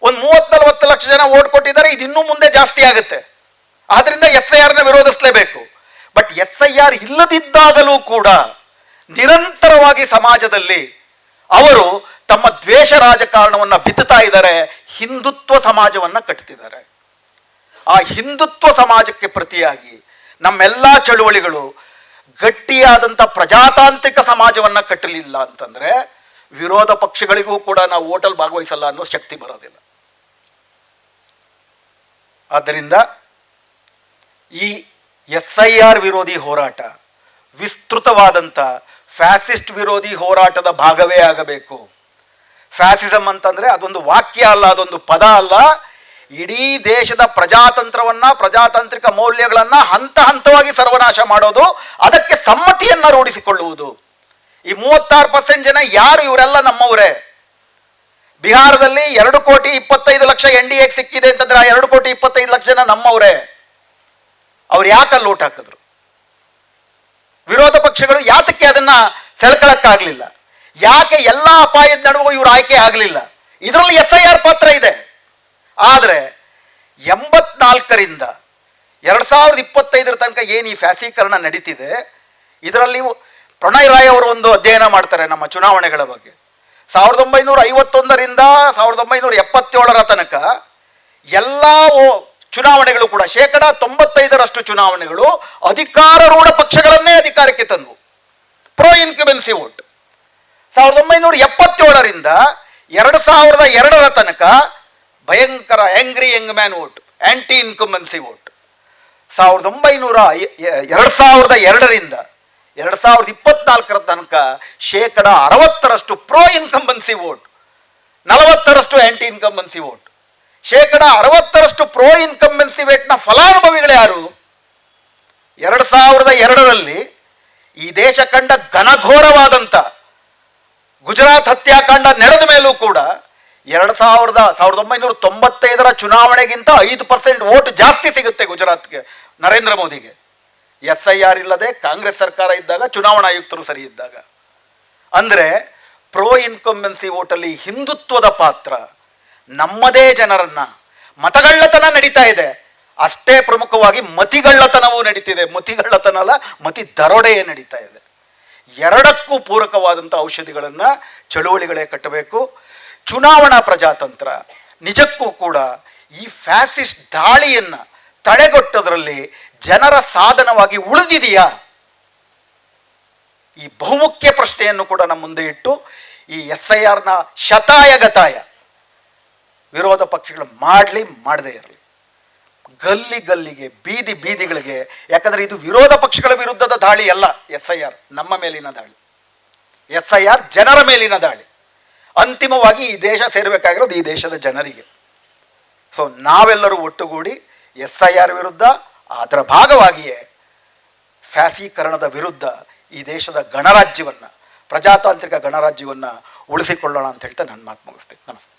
ಒಂದು 30-40 ಲಕ್ಷ ಜನ ಓಟ್ ಕೊಟ್ಟಿದ್ದಾರೆ, ಇದು ಇನ್ನೂ ಮುಂದೆ ಜಾಸ್ತಿ ಆಗುತ್ತೆ. ಆದ್ರಿಂದ SIRನ ವಿರೋಧಿಸಲೇಬೇಕು. ಬಟ್ SIR ಇಲ್ಲದಿದ್ದಾಗಲೂ ಕೂಡ ನಿರಂತರವಾಗಿ ಸಮಾಜದಲ್ಲಿ ಅವರು ತಮ್ಮ ದ್ವೇಷ ರಾಜಕಾರಣವನ್ನು ಬಿತ್ತುತ್ತಾ ಇದ್ದಾರೆ, ಹಿಂದುತ್ವ ಸಮಾಜವನ್ನು ಕಟ್ತಿದ್ದಾರೆ. ಆ ಹಿಂದುತ್ವ ಸಮಾಜಕ್ಕೆ ಪ್ರತಿಯಾಗಿ ನಮ್ಮೆಲ್ಲ ಚಳುವಳಿಗಳು ಗಟ್ಟಿಯಾದಂಥ ಪ್ರಜಾತಾಂತ್ರಿಕ ಸಮಾಜವನ್ನು ಕಟ್ಟಲಿಲ್ಲ ಅಂತಂದರೆ ವಿರೋಧ ಪಕ್ಷಗಳಿಗೂ ಕೂಡ ನಾವು ಓಟಲ್ಲಿ ಭಾಗವಹಿಸಲ್ಲ ಅನ್ನೋ ಶಕ್ತಿ ಬರೋದಿಲ್ಲ. ಆದ್ದರಿಂದ ಈ SIR ವಿರೋಧಿ ಹೋರಾಟ ವಿಸ್ತೃತವಾದಂಥ ಫ್ಯಾಸಿಸ್ಟ್ ವಿರೋಧಿ ಹೋರಾಟದ ಭಾಗವೇ ಆಗಬೇಕು. ಫ್ಯಾಸಿಸಮ್ ಅಂತಂದರೆ ಅದೊಂದು ವಾಕ್ಯ ಅಲ್ಲ, ಅದೊಂದು ಪದ ಅಲ್ಲ. ಇಡೀ ದೇಶದ ಪ್ರಜಾತಂತ್ರವನ್ನು, ಪ್ರಜಾತಾಂತ್ರಿಕ ಮೌಲ್ಯಗಳನ್ನು ಹಂತ ಹಂತವಾಗಿ ಸರ್ವನಾಶ ಮಾಡೋದು, ಅದಕ್ಕೆ ಸಮ್ಮತಿಯನ್ನು ರೂಢಿಸಿಕೊಳ್ಳುವುದು. ಈ 36% ಜನ ಯಾರು? ಇವರೆಲ್ಲ ನಮ್ಮವರೇ. ಬಿಹಾರದಲ್ಲಿ 2,25,00,000 NDA ಸಿಕ್ಕಿದೆ ಅಂತಂದ್ರೆ ಆ 2,25,00,000 ಜನ ನಮ್ಮವರೇ. ಅವ್ರು ಯಾಕಲ್ಲಿ ಓಟ್ ಹಾಕಿದ್ರು? ವಿರೋಧ ಪಕ್ಷಗಳು ಯಾತಕ್ಕೆ ಅದನ್ನ ಸೆಳ್ಕೊಳಕ್ಕಾಗಲಿಲ್ಲ? ಯಾಕೆ ಎಲ್ಲ ಅಪಾಯದ ನಡುವೆ ಇವರು ಆಯ್ಕೆ ಆಗಲಿಲ್ಲ? ಇದರಲ್ಲಿ SIR ಪಾತ್ರ ಇದೆ. ಆದರೆ 84ರಿಂದ 2025 ತನಕ ಏನು ಈ ಫ್ಯಾಸೀಕರಣ ನಡೀತಿದೆ, ಇದರಲ್ಲಿ ಪ್ರಣಯ್ ರಾಯ್ ಅವರು ಒಂದು ಅಧ್ಯಯನ ಮಾಡ್ತಾರೆ ನಮ್ಮ ಚುನಾವಣೆಗಳ ಬಗ್ಗೆ. 1951ರಿಂದ 1977 ತನಕ ಎಲ್ಲ ಚುನಾವಣೆಗಳು ಕೂಡ 95% ಚುನಾವಣೆಗಳು ಅಧಿಕಾರಾರೂಢ ಪಕ್ಷಗಳನ್ನೇ ಅಧಿಕಾರಕ್ಕೆ ತಂದವು. Pro ಇನ್ಕ್ಯುಬೆನ್ಸಿ vote. 1977ರಿಂದ 2002 ತನಕ ಭಯಂಕರ angry young man vote, anti incumbency vote. 2002ರಿಂದ 2024 ತನಕ 60% pro incumbency vote, 40% anti incumbency vote. 60% pro incumbency ವೇಟ್ನ ಫಲಾನುಭವಿಗಳು ಯಾರು? 2002ರಲ್ಲಿ ಈ ದೇಶ ಕಂಡ ಘನಘೋರವಾದಂಥ ಗುಜರಾತ್ ಹತ್ಯಾಕಾಂಡ ನಡೆದ ಮೇಲೂ ಕೂಡ 1995 ಚುನಾವಣೆಗಿಂತ 5% ವೋಟ್ ಜಾಸ್ತಿ ಸಿಗುತ್ತೆ ಗುಜರಾತ್ಗೆ, ನರೇಂದ್ರ ಮೋದಿಗೆ. SIR ಇಲ್ಲದೆ ಕಾಂಗ್ರೆಸ್ ಸರ್ಕಾರ ಇದ್ದಾಗ, ಚುನಾವಣಾ ಆಯುಕ್ತರು ಸರಿ ಇದ್ದಾಗ. ಅಂದರೆ ಪ್ರೋ ಇನ್ಕಂಬೆನ್ಸಿ ವೋಟಲ್ಲಿ ಹಿಂದುತ್ವದ ಪಾತ್ರ, ನಮ್ಮದೇ ಜನರನ್ನ ಮತಗಳ್ಳತನ ನಡೀತಾ ಇದೆ. ಅಷ್ಟೇ ಪ್ರಮುಖವಾಗಿ ಮತಿಗಳ್ಳತನವೂ ನಡೀತಿದೆ. ಮತಿಗಳ್ಳತನ ಅಲ್ಲ, ಮತಿ ದರೋಡೆಯೇ ನಡೀತಾ ಇದೆ. ಎರಡಕ್ಕೂ ಪೂರಕವಾದಂಥ ಔಷಧಿಗಳನ್ನು ಚಳುವಳಿಗಳೇ ಕಟ್ಟಬೇಕು. ಚುನಾವಣಾ ಪ್ರಜಾತಂತ್ರ ನಿಜಕ್ಕೂ ಕೂಡ ಈ ಫ್ಯಾಸಿಸ್ಟ್ ದಾಳಿಯನ್ನು ತಡೆಗಟ್ಟೋದ್ರಲ್ಲಿ ಜನರ ಸಾಧನವಾಗಿ ಉಳಿದಿದೆಯಾ? ಈ ಬಹುಮುಖ್ಯ ಪ್ರಶ್ನೆಯನ್ನು ಕೂಡ ನಮ್ಮ ಮುಂದೆ ಇಟ್ಟು ಈ SIRನ ಶತಾಯಗತಾಯ ವಿರೋಧ ಪಕ್ಷಗಳು ಮಾಡದೇ ಇರಲಿ. ಗಲ್ಲಿ ಗಲ್ಲಿಗೆ, ಬೀದಿ ಬೀದಿಗಳಿಗೆ. ಯಾಕಂದರೆ ಇದು ವಿರೋಧ ಪಕ್ಷಗಳ ವಿರುದ್ಧದ ದಾಳಿ ಅಲ್ಲ. SIR ನಮ್ಮ ಮೇಲಿನ ದಾಳಿ, SIR ಜನರ ಮೇಲಿನ ದಾಳಿ. ಅಂತಿಮವಾಗಿ ಈ ದೇಶ ಸೇರಬೇಕಾಗಿರೋದು ಈ ದೇಶದ ಜನರಿಗೆ. ಸೊ ನಾವೆಲ್ಲರೂ ಒಟ್ಟುಗೂಡಿ SIR ವಿರುದ್ಧ, ಅದರ ಭಾಗವಾಗಿಯೇ ಫ್ಯಾಸೀಕರಣದ ವಿರುದ್ಧ ಈ ದೇಶದ ಗಣರಾಜ್ಯವನ್ನು, ಪ್ರಜಾತಾಂತ್ರಿಕ ಗಣರಾಜ್ಯವನ್ನು ಉಳಿಸಿಕೊಳ್ಳೋಣ ಅಂತ ಹೇಳ್ತಾ ನನ್ನ ಮಾತು ಮುಗಿಸ್ತೇನೆ. ನಮಸ್ತೆ.